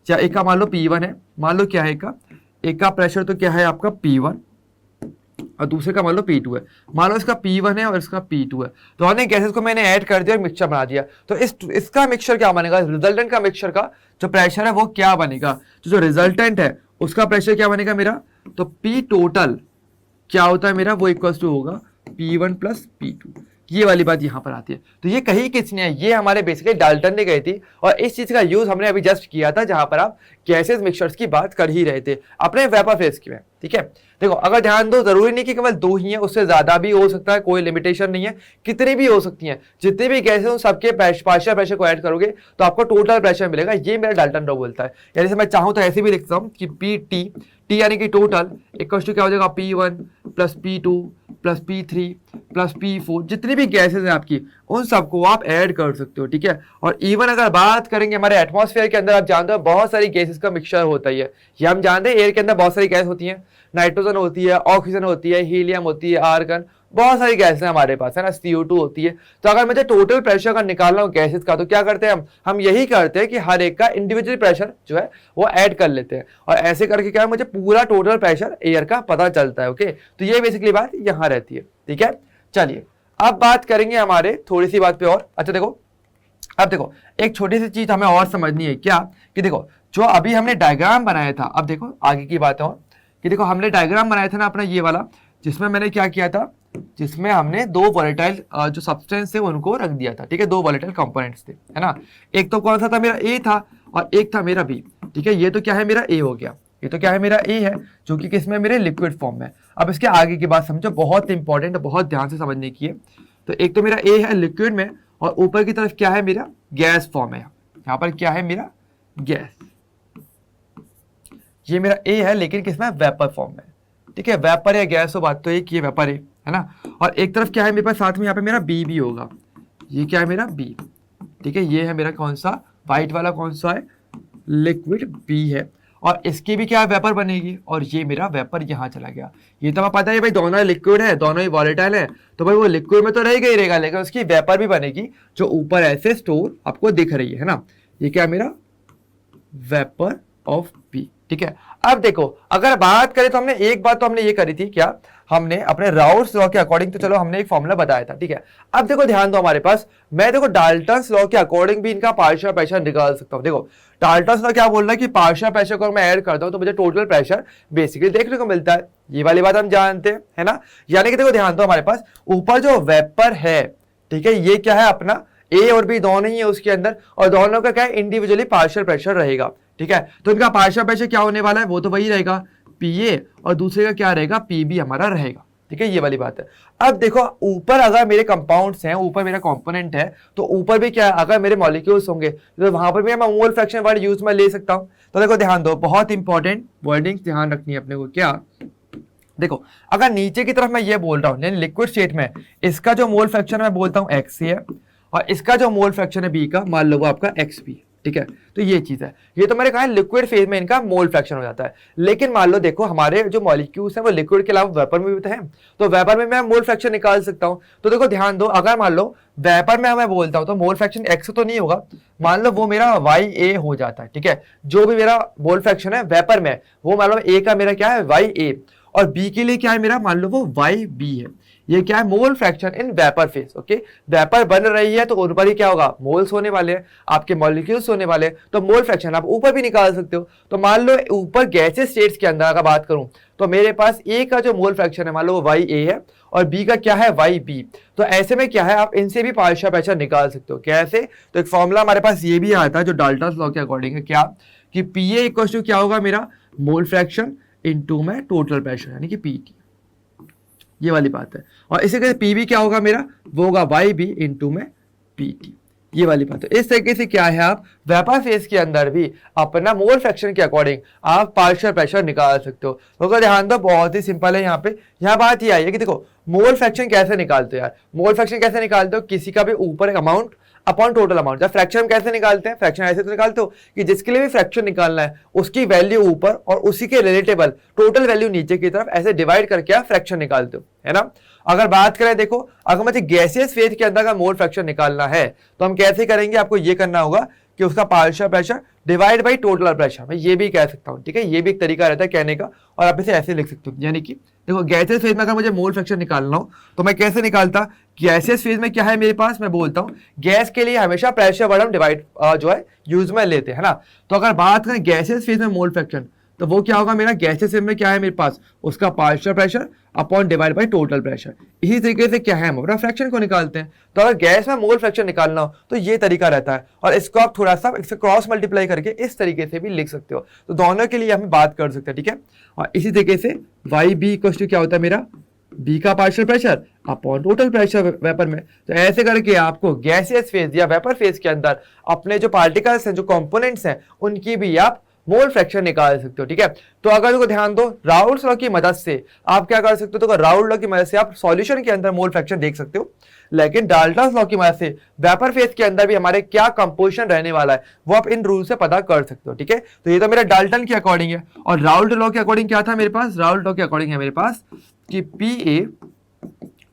क्या एक का मान लो P1 है, मान लो क्या है एक का प्रेशर तो क्या है आपका P1 और दूसरे का मान लो P2 है, मान लो इसका P1 है और इसका P2 है, दोनों गैसेस को मैंने ऐड कर दिया और मिक्सचर बना दिया। तो इसका मिक्सचर क्या बनेगा, रिजल्टेंट का मिक्सचर का जो प्रेशर है वो क्या बनेगा, जो रिजल्टेंट है उसका प्रेशर क्या बनेगा मेरा, तो P टोटल क्या होता है मेरा, वो इक्वल टू होगा P1 प्लस P2। ये वाली बात यहाँ पर आती है। तो ये कही किसने है, ये हमारे बेसिकली डाल्टन ने गई थी और इस चीज का यूज हमने अभी जस्ट किया था जहां पर आप गैसेस मिक्सचर्स की बात कर ही रहे थे अपने वेपर फेज की में। ठीक है, देखो अगर ध्यान दो, जरूरी नहीं कि केवल 2 ही है, उससे ज्यादा भी हो सकता है, कोई लिमिटेशन नहीं है, कितनी भी हो सकती हैं, जितने भी गैसेस उन सबके पार्शियल प्रेशर को ऐड करोगे तो आपको टोटल प्रेशर मिलेगा। ये मेरा डाल्टन लॉ बोलता है। यानी से मैं चाहूं तो ऐसे भी लिखता हूं कि P T यानी कि टोटल इक्वल्स टू क्या हो जाएगा, P1 plus P2 plus P3 plus P4, जितनी भी गैसेज हैं आपकी उन सबको आप ऐड कर सकते हो। ठीक है, और इवन अगर बात करेंगे हमारे एटमॉस्फेयर के अंदर, आप जानते हो बहुत सारी गैसेज का मिक्सचर होता है। ये हम जानते हैं, एयर के अंदर बहुत सारी गैस होती हैं, नाइट्रोजन होती है, ऑक्सीजन होती है, हीलियम होती है, आर्गन, बहुत सारी गैसें हमारे पास है ना, CO2 होती है। तो अगर मुझे टोटल प्रेशर का निकालना हो गैसेस का, तो क्या करते हैं हम यही करते हैं कि हर एक का इंडिविजुअल प्रेशर जो है वो ऐड कर लेते हैं और ऐसे करके क्या है, मुझे पूरा टोटल प्रेशर एयर का पता चलता है। ओके, तो ये बेसिकली बात यहाँ रहती है। ठीक है, चलिए अब बात करेंगे हमारे थोड़ी सी बात पे और। अच्छा देखो अब देखो एक छोटी सी चीज हमें और समझनी है क्या, कि देखो जो अभी हमने डायग्राम बनाया था, अब देखो आगे की बात है और कि देखो हमने डायग्राम बनाया था ना अपना ये वाला, जिसमें मैंने क्या किया था, जिसमें हमने दो वोलेटाइल जो सब्सटेंस थे उनको रख दिया था, ठीक है, दो वोलेटाइल कंपोनेंट्स थे, है ना। एक तो कौन सा था, मेरा ए था, और एक था मेरा बी, ठीक है। ये तो क्या है, मेरा ए हो गया, ये तो क्या है, मेरा ए है, जो कि किसमें, मेरे लिक्विड फॉर्म में। अब इसके आगे की बात समझो, बहुत इंपॉर्टेंट है, बहुत ध्यान से समझने की है। तो एक तो मेरा ए है लिक्विड में, और ऊपर की तरफ क्या है, मेरा गैस फॉर्म है। यहाँ पर क्या है, मेरा गैस, ये मेरा ए है, लेकिन किसमें, वेपर फॉर्म में, ठीक है। वेपर या गैस हो, बात तो एक, ये वेपर है ना। और एक तरफ क्या है मेरे पास साथ में, यहाँ पे मेरा बी भी होगा, ये क्या है, मेरा बी, ठीक है। ये है मेरा कौन सा, व्हाइट वाला कौन सा है, लिक्विड बी है। और इसकी भी क्या है, वेपर बनेगी, और ये मेरा वेपर यहाँ चला गया। ये तो हमें पता है भाई, दोनों लिक्विड है, दोनों ही वॉलेटाइल है, तो भाई वो लिक्विड में तो रहेगा ही रहेगा, लेकिन उसकी वेपर भी बनेगी, जो ऊपर ऐसे स्टोर आपको दिख रही है ना। ये क्या है, मेरा वेपर ऑफ बी, ठीक है। अब देखो अगर बात करें तो हमने एक बात तो हमने ये करी थी, क्या हमने अपने राउल्स लॉ के अकॉर्डिंग तो चलो हमने एक फॉर्मूला बताया था, ठीक है। अब देखो ध्यान दो हमारे पास, मैं देखो डाल्टन्स लॉ के अकॉर्डिंग भी इनका पार्शियल प्रेशर निकाल सकता हूं। देखो डाल्टन्स लॉ क्या बोल रहा है कि पार्शियल प्रेशर को मैं ऐड करता हूं तो मुझे टोटल प्रेशर बेसिकली देखने को मिलता है। ये वाली बात हम जानते हैं, है ना। यानी कि देखो ध्यान दो, हमारे पास ऊपर जो वेपर है, ठीक है, ये क्या है अपना ए और बी दोनों ही है उसके अंदर, और दोनों का क्या है, इंडिविजुअली पार्शियल प्रेशर रहेगा, ठीक है। तो इनका पार्शियल प्रेशर क्या होने वाला है, वो तो वही रहेगा पीए, और दूसरे का क्या रहेगा, पीबी हमारा रहेगा, ठीक है। ये वाली बात है। अब देखो ऊपर अगर मेरे कंपाउंड्स हैं, ऊपर मेरा कंपोनेंट है, तो ऊपर भी क्या है, अगर मेरे मॉलिक्यूल्स होंगे तो वहां पर भी मैं मोल फ्रैक्शन वर्ड यूज में ले सकता हूं। तो देखो ध्यान दो, बहुत इंपॉर्टेंट वर्डिंग ध्यान रखनी है अपने को। क्या देखो अगर नीचे की तरफ मैं ये बोल रहा हूं, यानी लिक्विड स्टेट में इसका जो मोल फ्रैक्शन मैं बोलता हूं एक्स है, और इसका जो मोल फ्रैक्शन है बी का, मान लो वो आपका एक्स बी, ठीक है। तो ये चीज है, ये तो मैंने कहा लिक्विड फेज में इनका मोल फ्रैक्शन हो जाता है। लेकिन मान लो देखो हमारे जो मॉलिक्यूल्स हैं वो लिक्विड के अलावा वेपर में भी तो हैं, तो वेपर में मैं मोल फ्रैक्शन निकाल सकता हूं। तो देखो ध्यान दो, अगर मान लो वेपर में मैं बोलता हूं तो मोल फ्रैक्शन एक्स तो नहीं होगा, मान लो वो मेरा वाई ए हो जाता है, ठीक है। जो भी मेरा मोल फ्रैक्शन है वेपर में, वो मान लो ए का मेरा क्या है, वाई ए, और बी के लिए क्या है मेरा, मान लो वो वाई बी है। ये क्या है, mole fraction in vapour phase, okay. Vapour बन रही है तो उन पर ही क्या होगा, मोल्स होने वाले हैं, आपके मॉलिक्यूल्स होने वाले हैं, तो मोल फ्रैक्शन आप ऊपर भी निकाल सकते हो। तो मान लो ऊपर गैसेस स्टेट्स के अंदर अगर बात करूं तो मेरे पास ए का जो मोल फ्रैक्शन है मान लो वो वाई ए है, और बी का क्या है, वाई बी। तो ऐसे में क्या है, आप इनसे भी पार्शियल प्रेशर निकाल सकते हो। कैसे, तो एक फॉर्मूला हमारे पास ये भी आता है जो डाल्टन्स लॉ के अकॉर्डिंग है, क्या कि पी ए इक्वल टू क्या होगा, मेरा मोल फ्रैक्शन इनटू में टोटल प्रेशर, यानी कि पीटी, ये वाली बात है। और इसी तरह पीबी क्या होगा मेरा, वो होगा वाई बी इंटू में पीटी, ये वाली बात है। इस तरीके से क्या है, आप वेपर फेज के अंदर भी अपना मोल फ्रैक्शन के अकॉर्डिंग आप पार्शियल प्रेशर निकाल सकते हो। तो अगर ध्यान दो, बहुत ही सिंपल है। यहाँ पे यहाँ बात ये आई है कि देखो मोल फ्रैक्शन कैसे निकालते हो यार, मोल फ्रैक्शन कैसे निकालते हो, किसी का भी ऊपर एक अमाउंट अपॉन टोटल अमाउंट। जब फ्रैक्शन कैसे निकालते हैं, फ्रैक्शन ऐसे तो निकालते हो कि जिसके लिए भी फ्रैक्शन निकालना है उसकी वैल्यू ऊपर और उसी के रिलेटेबल टोटल वैल्यू नीचे की तरफ ऐसे डिवाइड करके आप फ्रैक्शन निकालते हो, है ना। अगर बात करें देखो, अगर मुझे गैसियस फेज के अंदर का मोल फ्रैक्शन निकालना है तो हम कैसे करेंगे, आपको ये करना होगा कि उसका partial pressure divide by total pressure, मैं ये भी कह सकता हूँ, ठीक है। ये भी एक तरीका रहता है कहने का, और आप इसे ऐसे लिख सकते हो, यानी कि देखो गैसियस फेज में अगर मुझे मोल फ्रैक्शन निकालना हो तो मैं कैसे निकालता, गैसियस फेज में क्या है मेरे पास, मैं बोलता हूँ गैस के लिए हमेशा प्रेशर वर्ड हम डिवाइड जो है यूज में लेते हैं, है ना। तो अगर बात करें गैसियस फेज में मोल फ्रैक्शन, तो वो क्या होगा मेरा, गैसियस फेज में क्या है मेरे पास, उसका partial pressure upon divide by total pressure. इसी तरीके से क्या है, हम अपना फ्रैक्शन को निकालते हैं। तो अगर गैस में मोल फ्रैक्शन निकालना हो तो ये तरीका रहता है, और इसको आप थोड़ा सा इससे क्रॉस मल्टीप्लाई करके इस तरीके से भी लिख सकते हो। तो दोनों के लिए हम बात कर सकते हैं, ठीक है। और इसी तरीके से वाई बी इक्वल टू क्या होता है मेरा, बी का partial pressure upon total pressure vapour में। तो ऐसे करके आपको गैसियस फेज या वेपर फेज के अंदर अपने जो पार्टिकल्स हैं, जो कंपोनेंट्स हैं, उनकी भी आप मोल फ्रैक्शन निकाल सकते हो, ठीक है। तो अगर देखो ध्यान दो, राउल्स लॉ की मदद से आप क्या कर सकते हो, तो राउल्स लॉ की मदद से आप सॉल्यूशन के अंदर मोल फ्रैक्शन देख सकते हो। लेकिन डाल्टन्स लॉ की मदद से वेपर फेज के अंदर भी हमारे क्या कंपोजिशन रहने वाला है वो आप इन रूल से पता कर सकते हो, ठीक है। तो ये तो मेरा डाल्टन के अकॉर्डिंग है। और राउल्ट लॉ के अकॉर्डिंग क्या था मेरे पास, राउल्ट लॉ के अकॉर्डिंग है मेरे पास कि पी ए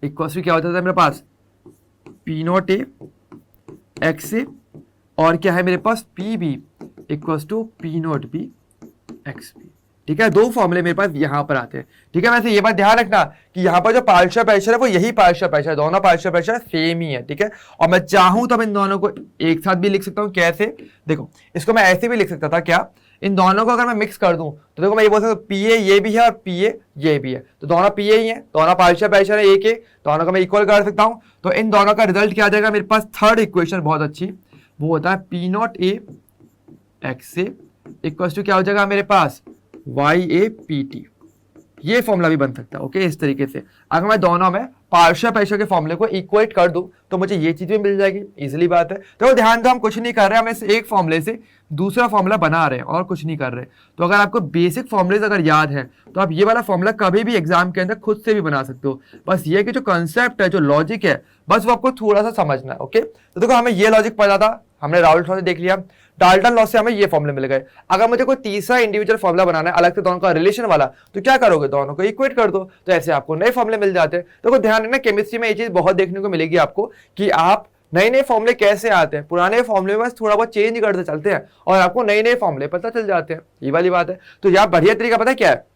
इक्वल टू क्या होता था मेरे पास, P not a x A, और क्या है मेरे पास P B equals to P not be x B, ठीक है, दो फॉर्मूले मेरे पास यहाँ पर आते हैं। ठीक है, वैसे ये बात ध्यान रखना कि यहाँ पर जो पार्शियल प्रेशर है वो यही पार्शियल प्रेशर है, दोनों पार्शियल प्रेशर सेम ही है। ठीक है, और मैं चाहूं तो इन दोनों को एक साथ भी लिख सकता हूँ। कैसे? देखो, इसको मैं ऐसे भी लिख सकता था, क्या इन दोनों को अगर मैं मिक्स कर दूं तो देखो मैं ये बोल सकता हूँ पीए ये भी है और पीए ये भी है, तो दोनों पीए ही है, दोनों पार्शियल प्रेशर है एक, दोनों को मैं इक्वल कर सकता हूँ। तो इन दोनों का रिजल्ट क्या आ जाएगा मेरे पास? थर्ड इक्वेशन बहुत अच्छी, वो होता है P not a x A equal to क्या हो जाएगा मेरे पास? Y A P T. ये फॉर्मूला भी बन सकता है। ओके, इस तरीके से अगर मैं दोनों में पार्शियल प्रेशर के फॉर्मूले को इक्वेट कर दूं तो मुझे ये चीज भी मिल जाएगी। इजीली बात है। तो ध्यान दो, हम कुछ नहीं कर रहे हैं, हम इस एक फॉर्मूले से दूसरा फॉर्मूला बना रहे हैं और कुछ नहीं कर रहे। तो अगर आपको बेसिक फॉर्मूलेज अगर याद है तो आप ये वाला फॉर्मूला कभी भी एग्जाम के अंदर खुद से भी बना सकते हो। बस ये कि जो कंसेप्ट है, जो लॉजिक है, बस वो आपको थोड़ा सा समझना है। ओके, तो देखो हमें ये लॉजिक पता था, हमने राउल्ट लॉ से देख लिया, डाल्टन लॉ से हमें ये फॉर्मूले मिल गए। अगर मुझे कोई तीसरा इंडिविजुअल फॉर्मूला बनाना है अलग से दोनों का रिलेशन वाला, तो क्या करोगे? दोनों को इक्वेट कर दो, तो ऐसे आपको नए फॉर्मूले मिल जाते हैं। तो ध्यान रखना, केमिस्ट्री में ये चीज बहुत देखने को मिलेगी आपको कि आप नए नए फॉर्मूले कैसे आते हैं, पुराने फॉर्मूले बस थोड़ा बहुत चेंज करते चलते हैं और आपको नए नए फॉर्मूले पता चल जाते हैं। ये वाली बात है। तो यहाँ बढ़िया तरीका पता है क्या है?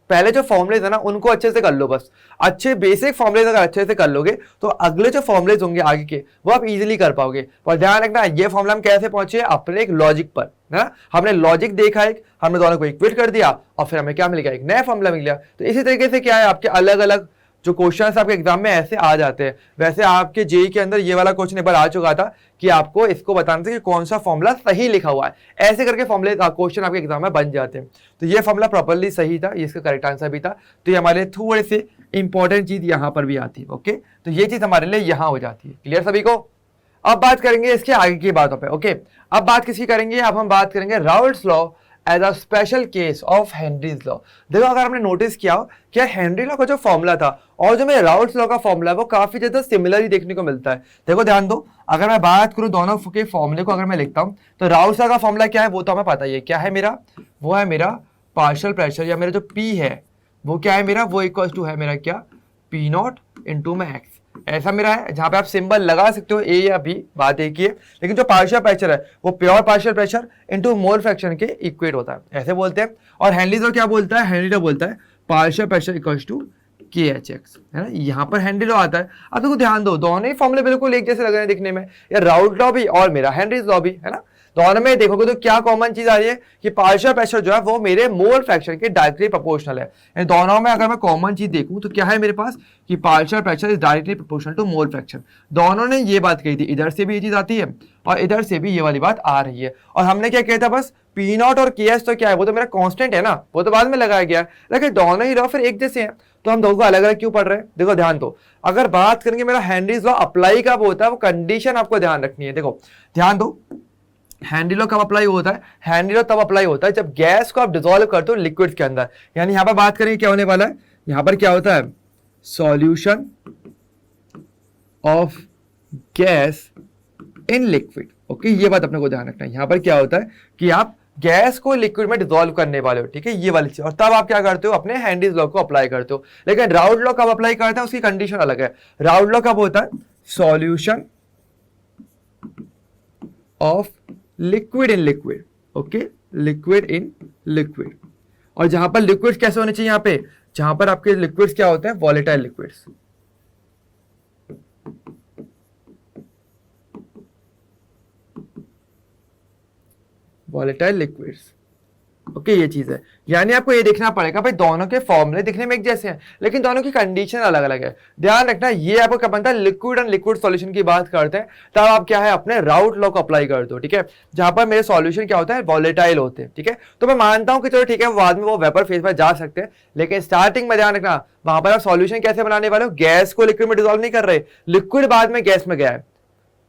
पहले जो फॉर्मुलेज है ना उनको अच्छे से कर लो। बस अच्छे बेसिक फॉर्मुलेज अगर अच्छे से कर लोगे तो अगले जो फॉर्मुलेज होंगे आगे के वो आप इजीली कर पाओगे। पर ध्यान रखना, ये फॉर्मुला हम कैसे पहुंचे? अपने एक लॉजिक पर, है ना। हमने लॉजिक देखा, एक हमने दोनों को इक्वेट कर दिया और फिर हमें क्या मिल गया? एक नया फॉर्मुला मिल गया। तो इसी तरीके से क्या है, आपके अलग अलग जो क्वेश्चंस आपके एग्जाम में ऐसे आ जाते हैं। वैसे आपके जेई के अंदर ये वाला क्वेश्चन एक बार आ चुका था कि आपको इसको बताना था कि कौन सा फॉर्मूला सही लिखा हुआ है। ऐसे करके फॉर्मूले क्वेश्चन आपके एग्जाम में बन जाते हैं। तो ये फॉर्मूला प्रॉपर्ली सही था, ये इसका करेक्ट आंसर भी था। तो ये हमारे लिए थोड़े से इंपॉर्टेंट चीज यहाँ पर भी आती है। ओके, तो ये चीज हमारे लिए यहाँ हो जाती है। क्लियर सभी को? अब बात करेंगे इसके आगे की बातों पे। ओके, अब बात किसकी करेंगे? अब हम बात करेंगे Raoult's law as a special case of Henry's law. देखो, अगर आपने नोटिस किया हो क्या हेनरी लॉ का जो फॉर्मूला था और जो मेरे राउल्ट्स लॉ का फॉर्मूला है वो काफी ज्यादा सिमिलर ही देखने को मिलता है। देखो ध्यान दो, अगर मैं बात करूं दोनों के फॉर्मूले को अगर मैं लिखता हूं तो राउल्ट्स लॉ का फॉर्मूला क्या है वो तो हमें पता ही है। क्या है मेरा? वो है मेरा पार्शियल प्रेशर, या मेरा जो पी है वो क्या है मेरा? वो इक्वल टू है मेरा क्या? पी नॉट इंटू में एक्स। ऐसा मेरा है, जहां पे आप सिंबल लगा सकते हो ए या बी, बात एक ही है। लेकिन जो पार्शियल प्रेशर है वो प्योर पार्शियल प्रेशर इनटू मोल फ्रैक्शन के इक्वेट होता है, ऐसे बोलते हैं। और हेनरी लॉ क्या बोलता है? हेनरी लॉ बोलता है पार्शियल प्रेशर इक्वल्स टू के एच एक्स, है ना। यहाँ पर हेनरी लॉ आता है। अब देखो ध्यान दो, दोनों ही फॉर्मूले बिल्कुल एक जैसे लग रहे हैं दिखने में, या राउल्ट लॉ भी और मेरा हेनरीज लॉ भी, है ना। दोनों में देखोगे तो क्या कॉमन चीज आ रही है कि पार्शियल प्रेशर जो है वो मेरे मोल फ्रैक्शन के डायरेक्टली प्रोपोर्शनल है। दोनों में अगर मैं कॉमन चीज देखूं तो क्या है मेरे पास कि partial pressure is directly proportional to mole fraction. दोनों ने ये बात कही थी, इधर से भी ये चीज आती है और इधर से भी ये वाली बात आ रही है। और हमने क्या किया था? बस पी नॉट और के एस तो क्या है, वो तो मेरा कांस्टेंट है ना, वो तो बाद में लगाया गया है। लेकिन दोनों ही लॉ फिर एक जैसे हैं, तो हम दोनों को अलग अलग क्यों पढ़ रहे हैं? देखो ध्यान दो, अगर बात करेंगे मेरा हेनरीज लॉ अप्लाई कब होता है, वो कंडीशन आपको ध्यान रखनी है। देखो ध्यान दो, हेनरी लॉ कब अप्लाई होता है? हेनरी लॉ तब अप्लाई होता है जब गैस को आप डिसॉल्व करते हो लिक्विड के अंदर। यानी यहां पर बात करेंगे क्या होने वाला है, यहां पर क्या होता है? Solution of gas in liquid. Okay, ये बात अपने को ध्यान रखना है। यहां पर क्या होता है कि आप गैस को लिक्विड में डिसॉल्व करने वाले हो, ठीक है, ये वाली चीज। और तब आप क्या करते हो? अपने हेनरीज लॉ को अप्लाई करते हो। लेकिन राउल्ट लॉ कब अप्लाई करते हैं उसकी कंडीशन अलग है। राउल्ट लॉ कब होता है? Solution of liquid in liquid. Okay, liquid in liquid. और जहां पर लिक्विड्स कैसे होने चाहिए? यहां पे जहां पर आपके लिक्विड्स क्या होते हैं? Volatile liquids. Volatile liquids. Okay, ये चीज है। यानी आपको ये देखना पड़ेगा भाई दोनों के फॉर्मूले दिखने में एक जैसे हैं लेकिन दोनों की कंडीशन अलग अलग है। ध्यान रखना, ये आपको क्या बनता है? लिक्विड एंड लिक्विड सॉल्यूशन की बात करते हैं तब आप क्या है अपने राउल्ट लॉ को अप्लाई करते हो, ठीक है, जहां पर मेरे सॉल्यूशन क्या होता है? वॉलेटाइल होते हैं, ठीक है। तो मैं मानता हूं कि चलो ठीक है बाद में वो वेपर फेज में जा सकते हैं, लेकिन स्टार्टिंग में ध्यान रखना वहां पर आप सॉल्यूशन कैसे बनाने वाले हो? गैस को लिक्विड में डिसॉल्व नहीं कर रहे, लिक्विड बाद में गैस में गया है।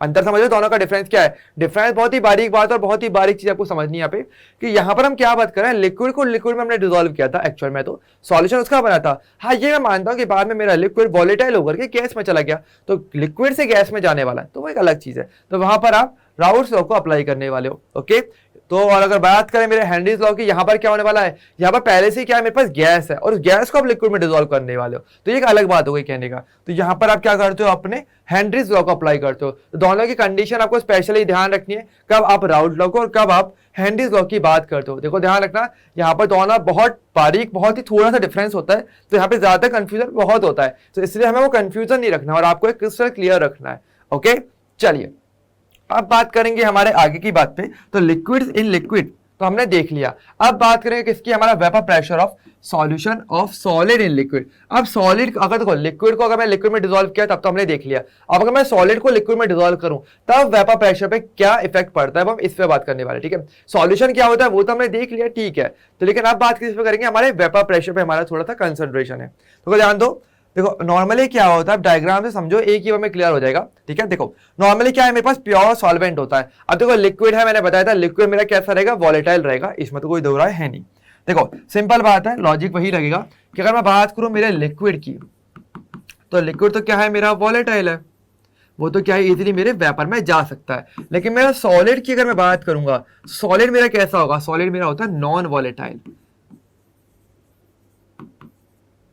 अंतर समझो दोनों का डिफरेंस क्या है? डिफरेंस बहुत ही बारीक बात और बहुत ही बारीक चीज आपको समझनी है यहाँ पे कि यहाँ पर हम क्या बात कर रहे हैं? लिक्विड को लिक्विड में हमने डिसॉल्व किया था एक्चुअल में, तो सॉल्यूशन उसका बना था। हाँ, ये मैं मानता हूँ कि बाद में मेरा लिक्विड वॉलेटाइल होकर के गैस में चला गया, तो लिक्विड से गैस में जाने वाला है, तो वो एक अलग चीज है। तो वहां पर आप राउल्ट्स लॉ को अप्लाई करने वाले हो। ओके, तो और अगर बात करें मेरे हेनरीज लॉ की, यहाँ पर क्या होने वाला है, यहाँ पर पहले से क्या है मेरे पास गैस है और उस गैस को आप लिक्विड में डिसॉल्व करने वाले हो, तो ये एक अलग बात हो गई कहने का। तो यहाँ पर आप क्या करते हो, अपने हेनरीज लॉ को अप्लाई करते हो। तो दोनों की कंडीशन आपको स्पेशली ध्यान रखनी है, कब आप राउल्ट लॉ को और कब आप हेनरीज लॉ की बात करते हो। देखो ध्यान रखना, यहाँ पर दोनों बहुत बारीक, बहुत ही थोड़ा सा डिफरेंस होता है, तो यहाँ पे ज्यादा कंफ्यूजन बहुत होता है, तो इसलिए हमें वो कंफ्यूजन नहीं रखना और आपको एक क्रिस्टल क्लियर रखना है। ओके, चलिए अब बात करेंगे हमारे आगे की बात पे। तो लिक्विड इन लिक्विड तो हमने देख लिया, अब बात करेंगे किसकी, हमारा vapour pressure of solution of solid in liquid. अब सॉलिड, अगर देखो लिक्विड को अगर मैं लिक्विड में डिसॉल्व किया तब तो हमने देख लिया, अब अगर मैं सॉलिड को लिक्विड में डिसॉल्व करूं तब वेपर प्रेशर पे क्या इफेक्ट पड़ता है, अब हम इस पे बात करने वाले। ठीक है, सॉल्यूशन क्या होता है वो तो हमने देख लिया, ठीक है, तो लेकिन अब बात किस पे करेंगे, हमारे वेपर प्रेशर पे हमारा थोड़ा सा कंसंट्रेशन है। तो ध्यान दो, देखो नॉर्मली क्या होता है, डायग्राम से समझो एक ही में क्लियर हो जाएगा। ठीक है, देखो नॉर्मली क्या है, मेरे पास प्योर सॉल्वेंट होता है। अब देखो लिक्विड है, मैंने बताया था लिक्विड मेरा कैसा रहेगा, वॉलेटाइल रहेगा, इसमें तो कोई दो राय है नहीं। देखो सिंपल बात है, लॉजिक वही रहेगा कि अगर मैं बात करूं मेरे लिक्विड की, तो लिक्विड तो क्या है मेरा वॉलेटाइल है, वो तो क्या है इजीली मेरे वेपर में जा सकता है। लेकिन मेरा सॉलिड की अगर मैं बात करूंगा, सॉलिड मेरा कैसा होगा, सॉलिड मेरा होता है नॉन वॉलेटाइल।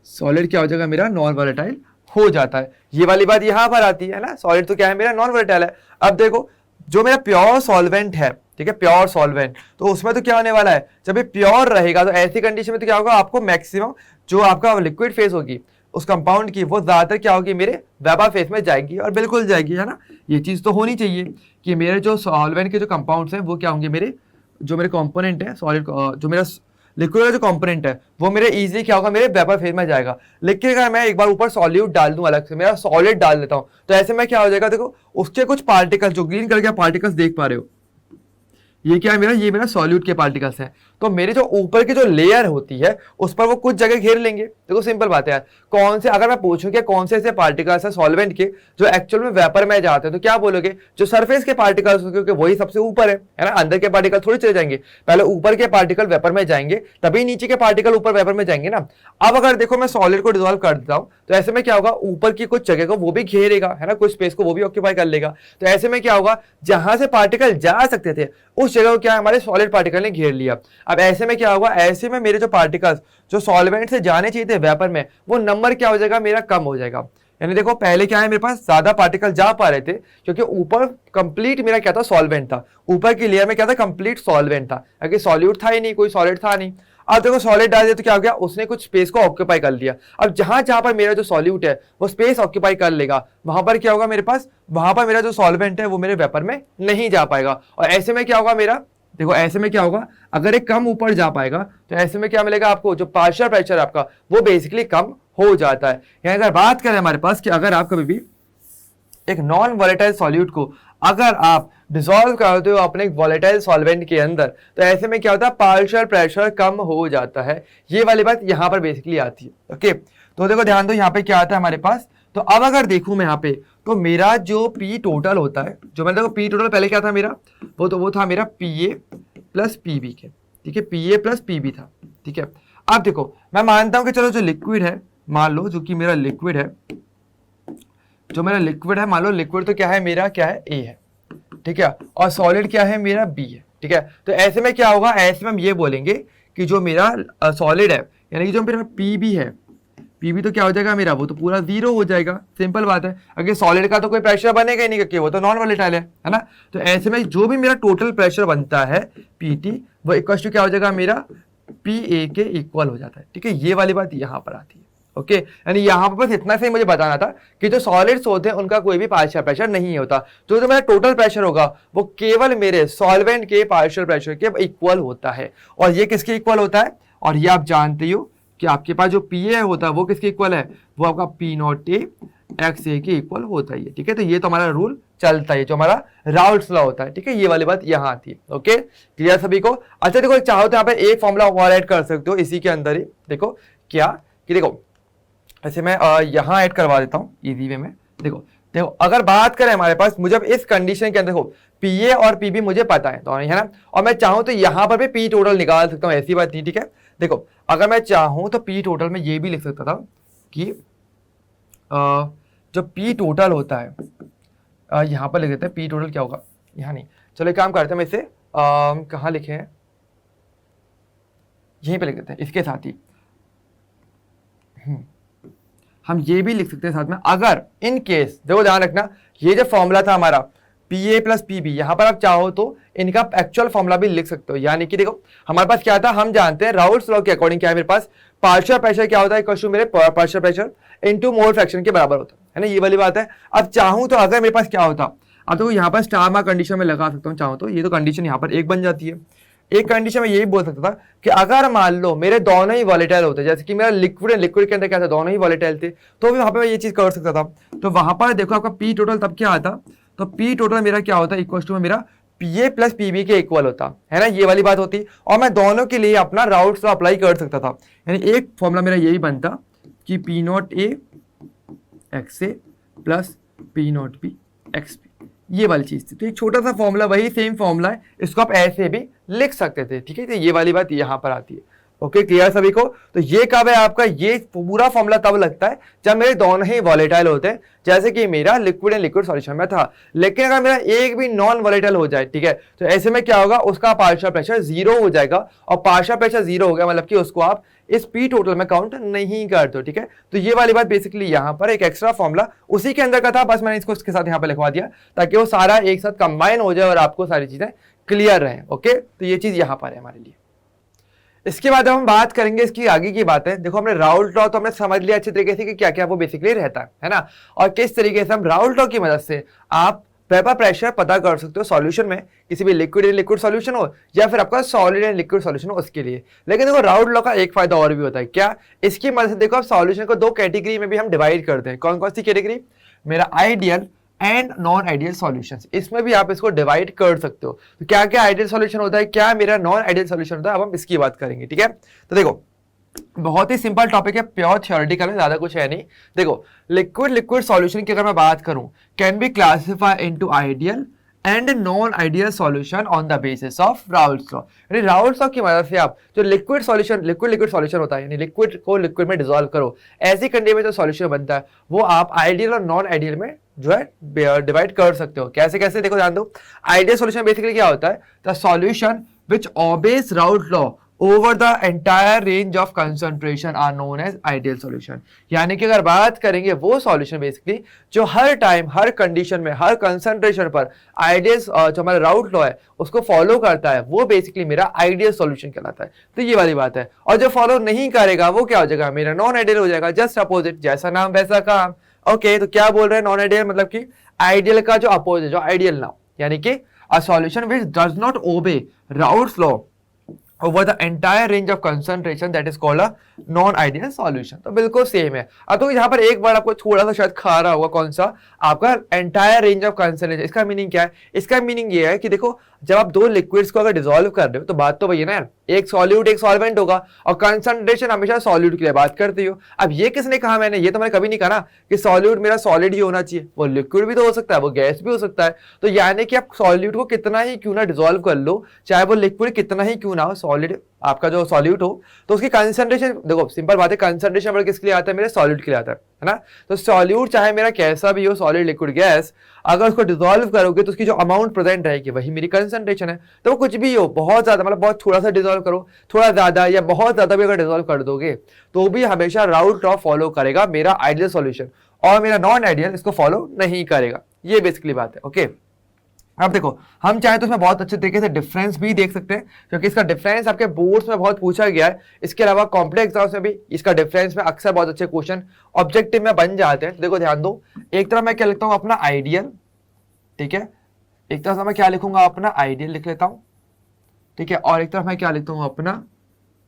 सॉलिड क्या हो जाएगा मेरा, नॉन वॉलेटाइल हो जाता है। ये वाली बात यहां पर आती है ना, सॉलिड तो क्या है मेरा नॉन वॉलेटाइल है। अब देखो जो मेरा प्योर सॉल्वेंट है, ठीक है, प्योर सॉल्वेंट, तो उसमें तो क्या होने वाला है, जब ये प्योर रहेगा तो ऐसी कंडीशन में तो क्या होगा, आपको मैक्सिमम जो आपका लिक्विड फेस होगी उस कंपाउंड की, वो ज्यादातर क्या होगी मेरे वेपर फेस में जाएगी, और बिल्कुल जाएगी, है ना। ये चीज तो होनी चाहिए कि मेरे जो सॉल्वेंट के जो कंपाउंड्स हैं वो क्या होंगे, मेरे जो मेरे कंपोनेंट है सॉलिड, जो मेरा लिक्विड का जो कंपोनेंट है वो मेरे इजीली क्या होगा, मेरे वेपर फेज में जाएगा। लेकिन अगर मैं एक बार ऊपर सॉल्यूट डाल दूं, अलग से मेरा सॉलिड डाल देता हूं, तो ऐसे में क्या हो जाएगा, देखो उसके कुछ पार्टिकल्स, जो ग्रीन कलर के पार्टिकल्स देख पा रहे हो, ये क्या है मेरा, ये मेरा सॉल्यूट के पार्टिकल्स हैं। तो मेरे जो ऊपर की जो लेयर होती है उस पर वो कुछ जगह घेर लेंगे। देखो सिंपल बात है यार, कौन से, अगर मैं पूछूं कि कौन से ऐसे पार्टिकल्स हैं सॉल्वेंट के जो एक्चुअल में वेपर में जाते हैं, तो क्या बोलोगे, जो सरफेस के पार्टिकल्स, क्योंकि वही सबसे ऊपर है ना, अंदर के पार्टिकल थोड़ी चले जाएंगे, पहले ऊपर के पार्टिकल वेपर में जाएंगे तभी नीचे के पार्टिकल ऊपर वेपर में जाएंगे ना। अब अगर देखो मैं सॉलिड को डिसॉल्व कर देता हूं तो ऐसे में क्या होगा, ऊपर की कुछ जगह को वो भी घेरेगा, है ना, कुछ स्पेस को वो भी ऑक्यूपाई कर लेगा। तो ऐसे में क्या होगा, जहां से पार्टिकल जा सकते थे उस जगह को क्या हमारे सॉलिड पार्टिकल ने घेर लिया। अब ऐसे में क्या होगा, ऐसे में मेरे जो पार्टिकल्स जो सॉल्वेंट से जाने चाहिए थे वेपर में, वो नंबर क्या हो जाएगा मेरा, कम हो जाएगा। यानी देखो पहले क्या है, मेरे पास ज्यादा पार्टिकल जा पा रहे थे क्योंकि ऊपर कंप्लीट मेरा क्या था, सॉल्वेंट था, ऊपर की लेयर में क्या था, कंप्लीट सॉल्वेंट था, क्योंकि सॉल्यूट था ही नहीं, कोई सॉलिड था नहीं। अब देखो सॉलिड डाल दिया तो क्या हो गया, उसने कुछ स्पेस को ऑक्यूपाई कर लिया। अब जहां जहां पर मेरा जो सॉल्यूट है वो स्पेस ऑक्यूपाई कर लेगा, वहां पर क्या होगा मेरे पास, वहां पर मेरा जो सॉल्वेंट है वो मेरे वेपर में नहीं जा पाएगा। और ऐसे में क्या होगा मेरा, देखो ऐसे में क्या होगा, अगर एक कम ऊपर जा पाएगा तो ऐसे में क्या मिलेगा आपको, जो पार्शियल प्रेशर आपका वो बेसिकली कम हो जाता है। यानी अगर बात करें हमारे पास कि अगर आप कभी भी एक नॉन वॉलेटाइल सॉल्यूट को अगर आप डिसॉल्व करते हो अपने एक वॉलेटाइल सॉल्वेंट के अंदर, तो ऐसे में क्या होता है, पार्शियल प्रेशर कम हो जाता है। ये वाली बात यहां पर बेसिकली आती है। ओके, तो देखो ध्यान दो, यहाँ पे क्या आता है हमारे पास, तो अब अगर देखूं मैं यहाँ पे, तो मेरा जो पी टोटल होता है, जो मैंने देखो पी टोटल पहले क्या था मेरा, वो था मेरा p a plus p b के, ठीक है, p a plus p b था। ठीक है, अब देखो मैं मानता हूं कि चलो जो लिक्विड है, मान लो जो कि मेरा लिक्विड है, जो मेरा लिक्विड है, मान लो लिक्विड तो क्या है मेरा, क्या है ए है, ठीक है, और सॉलिड क्या है मेरा बी है। ठीक है, तो ऐसे में क्या होगा, ऐसे में हम ये बोलेंगे कि जो मेरा सॉलिड है, यानी कि जो मेरा पी बी है, पी बी तो क्या हो जाएगा मेरा, वो तो पूरा जीरो हो जाएगा। सिंपल बात है, अगर सॉलिड का तो कोई प्रेशर बनेगा ही नहीं क्योंकि वो तो नॉन वॉलेटाइल है ना। तो ऐसे में जो भी मेरा टोटल प्रेशर बनता है पी टी, वो इक्वल टू क्या हो जाएगा मेरा, पी ए के इक्वल हो जाता है। ठीक है, ये वाली बात यहाँ पर आती है। ओके, यानी यहाँ पर बस इतना से मुझे बताना था कि जो सॉलिड्स होते हैं उनका कोई भी पार्शियल प्रेशर नहीं होता, तो जो मेरा टोटल प्रेशर होगा वो केवल मेरे सॉल्वेंट के पार्शियल प्रेशर के इक्वल होता है। और ये किसके इक्वल होता है, और ये आप जानते हो कि आपके पास जो पी ए होता है वो किसके इक्वल है, वो आपका पी नॉट ए एक्स ए के इक्वल होता है। ठीक है, तो ये तो हमारा रूल चलता है, जो हमारा राउल्ट्स लॉ होता है। ठीक है, ये वाली बात यहाँ आती है। ओके, क्लियर सभी को। अच्छा देखो, चाहो तो यहाँ पे एक फॉर्मूला और ऐड कर सकते हो इसी के अंदर ही। देखो क्या कि देखो ऐसे मैं यहाँ ऐड करवा देता हूँ इजी वे में। देखो देखो अगर बात करें हमारे पास, मुझे अब इस कंडीशन के अंदर देखो पी ए और पी बी मुझे पता है, तो है ना, और मैं चाहूँ तो यहाँ पर भी पी टोटल निकाल सकता हूँ, ऐसी बात नहीं। ठीक है, देखो अगर मैं चाहूँ तो पी टोटल में ये भी लिख सकता था कि जो पी टोटल होता है, यहाँ पर लिख देते हैं पी टोटल क्या होगा, यहाँ नहीं, चलो एक काम करते हैं, मैं इसे कहाँ लिखे हैं, यहीं पे लिख देते हैं इसके साथ ही। हम ये भी लिख सकते हैं साथ में, अगर इन केस, देखो ध्यान रखना, ये जो फॉर्मूला था हमारा p a plus p b, यहां पर आप चाहो तो इनका एक्चुअल फॉर्मूला भी लिख सकते हो। यानी कि देखो हमारे पास क्या था, हम जानते हैं राउल्ट्स लॉ के अकॉर्डिंग क्या है, मेरे पास पार्शियल प्रेशर क्या होता है, इक्वल टू मेरे पार्शियल प्रेशर इनटू मोल फ्रैक्शन के बराबर होता है ना, ये वाली बात है। अब चाहूं तो अगर मेरे पास क्या होता, अब तो यहाँ पर स्टार मार्क कंडीशन में लगा सकता हूँ चाहूँ तो, ये तो कंडीशन यहाँ पर एक बन जाती है। एक कंडीशन में यही बोल सकता था कि अगर मान लो मेरे दोनों ही वॉलेटाइल होते, जैसे कि मेरा लिक्विड एंड लिक्विड के अंदर क्या था, दोनों ही वॉलेटाइल थे, तो भी वहां पे मैं ये चीज कर सकता था। तो वहां पर देखो आपका पी टोटल तब क्या आता, तो पी टोटल मेरा क्या होता, इक्वल टू मेरा p a plus p b के इक्वल होता है ना, ये वाली बात होती। और मैं दोनों के लिए अपना राउट्स लॉ अप्लाई कर सकता था, यानी एक फॉर्मूला मेरा यही बनता कि p not a x a plus p not be x b, ये वाली चीज थी। तो एक छोटा सा फॉर्मूला, वही सेम फॉर्मूला है, इसको आप ऐसे भी लिख सकते थे, ठीक है। तो ये वाली बात यहां पर आती है। ओके, क्लियर सभी को। तो ये कब है आपका, ये पूरा फॉर्मूला तब लगता है जब मेरे दोनों ही वॉलेटाइल होते हैं, जैसे कि मेरा लिक्विड एंड लिक्विड सॉल्यूशन में था। लेकिन अगर मेरा एक भी नॉन वॉलेटाइल हो जाए, ठीक है, तो ऐसे में क्या होगा, उसका पार्शियल प्रेशर जीरो हो जाएगा, और पार्शियल प्रेशर जीरो हो गया मतलब कि उसको आप इस पी टोटल में काउंट नहीं करते हो, ठीक है। तो ये वाली बात बेसिकली यहाँ पर एक एक्स्ट्रा फॉर्मूला उसी के अंदर का था, बस मैंने इसको इसके साथ यहाँ पे लिखवा दिया ताकि वो सारा एक साथ कंबाइन हो जाए और आपको सारी चीजें क्लियर रहे। ओके, तो ये चीज यहाँ पर है हमारे लिए। इसके बाद हम बात करेंगे इसकी आगे की बात है। देखो हमने राउल्ट लॉ तो हमने समझ लिया अच्छे तरीके से कि क्या क्या वो बेसिकली रहता है ना, और किस तरीके से हम राउल्ट लॉ की मदद से आप वेपर प्रेशर पता कर सकते हो सॉल्यूशन में, किसी भी लिक्विड एंड लिक्विड सॉल्यूशन हो या फिर आपका सॉलिड एंड लिक्विड सॉल्यूशन हो उसके लिए। लेकिन देखो राउल्ट लॉ का एक फायदा और भी होता है, क्या, इसकी मदद से देखो आप सॉल्यूशन को दो कैटेगरी में भी हम डिवाइड करते हैं। कौन कौन सी कैटेगरी, मेरा ideal and non ideal solutions, इसमें भी आप इसको डिवाइड कर सकते हो। तो क्या क्या आइडियल सॉल्यूशन होता है, क्या मेरा नॉन आइडियल सॉल्यूशन होता है, अब हम इसकी बात करेंगे, ठीक है। तो देखो बहुत ही सिंपल टॉपिक है, प्योर थ्योरेटिकल है, ज्यादा कुछ है नहीं। देखो लिक्विड लिक्विड सॉल्यूशन की अगर मैं बात करूं, can be classify into ideal and non ideal solution on the basis of Raoult's law. यानी राउल्ट्स लॉ की मदद से आप जो liquid solution, liquid liquid solution होता है, यानी लिक्विड को लिक्विड में डिसॉल्व करो, ऐसी कंडीशन में जो सॉल्यूशन बनता है वो आप आइडियल और नॉन आइडियल में जो है डिवाइड कर सकते हो। कैसे कैसे, देखो ध्यान दो। आइडियल सॉल्यूशन बेसिकली क्या होता है, the solution which obeys Raoult law over the entire range of concentration are known as ideal solution. यानी कि अगर बात करेंगे वो सॉल्यूशन बेसिकली जो हर टाइम हर कंडीशन में हर कंसंट्रेशन पर आइडियल जो हमारा राउल्ट लॉ है उसको फॉलो करता है, वो बेसिकली मेरा आइडियल सॉल्यूशन कहलाता है। तो ये वाली बात है। और जो फॉलो नहीं करेगा वो क्या हो जाएगा, मेरा नॉन आइडियल हो जाएगा, जस्ट अपोजिट, जैसा नाम वैसा काम। ओके, तो क्या बोल रहे हैं नॉन आइडियल, मतलब कि आइडियल का जो अपोजिट, जो आइडियल ना हो, यानी कि a solution which does not obey Raoult's law over the entire range of concentration that is called a non-ideal solution। तो बिल्कुल सेम है। अब तो यहाँ पर एक बार आपको थोड़ा सा शायद खा रहा होगा, कौन सा, आपका entire range of concentration। इसका मीनिंग क्या है, इसका मीनिंग ये है कि देखो जब आप दो लिक्विड्स को अगर डिसॉल्व कर रहे हो तो बात तो वही है ना यार, एक सॉल्यूट एक सॉल्वेंट होगा, और कंसंट्रेशन हमेशा सॉल्यूट के लिए बात करती हो। अब ये किसने कहा, मैंने ये तो मैंने कभी नहीं कहा ना कि सॉल्यूट मेरा सॉलिड ही होना चाहिए, वो लिक्विड भी तो हो सकता है, वो गैस भी हो सकता है। तो यानी कि आप सॉल्यूट को कितना ही क्यों ना डिसॉल्व कर लो, चाहे वो लिक्विड कितना ही क्यों ना हो, सॉलिड आपका जो सॉल्यूट हो, तो उसकी कंसंट्रेशन, देखो सिंपल बात है, कंसंट्रेशन वर्ड किसके लिए आता है, मेरे सॉल्यूट के लिए आता है ना। तो सॉल्यूट चाहे मेरा कैसा भी हो, सॉलिड लिक्विड गैस, अगर उसको डिसॉल्व करोगे तो उसकी जो अमाउंट प्रेजेंट रहेगी वही मेरी कंसंट्रेशन है। तो वो कुछ भी हो, बहुत ज्यादा मतलब बहुत थोड़ा सा डिसॉल्व करो, थोड़ा ज्यादा या बहुत ज्यादा भी अगर डिसॉल्व कर दोगे तो भी हमेशा राउल्ट लॉ फॉलो करेगा मेरा आइडियल सॉल्यूशन, और मेरा नॉन आइडियल इसको फॉलो नहीं करेगा। ये बेसिकली बात है। ओके, अब देखो हम चाहे तो इसमें बहुत अच्छे तरीके से डिफरेंस भी देख सकते हैं, क्योंकि इसका डिफरेंस आपके बोर्ड्स में बहुत पूछा गया है। इसके अलावा कॉम्पिटेटिव एग्जाम्स में भी इसका डिफरेंस में अक्सर बहुत अच्छे क्वेश्चन ऑब्जेक्टिव में बन जाते हैं। देखो ध्यान दो, एक तरफ मैं क्या लिखता हूं, अपना आइडियल, ठीक है, एक तरफ मैं क्या लिखूंगा, अपना आइडियल लिख लेता हूं, ठीक है, और एक तरफ मैं क्या लिखता हूं, अपना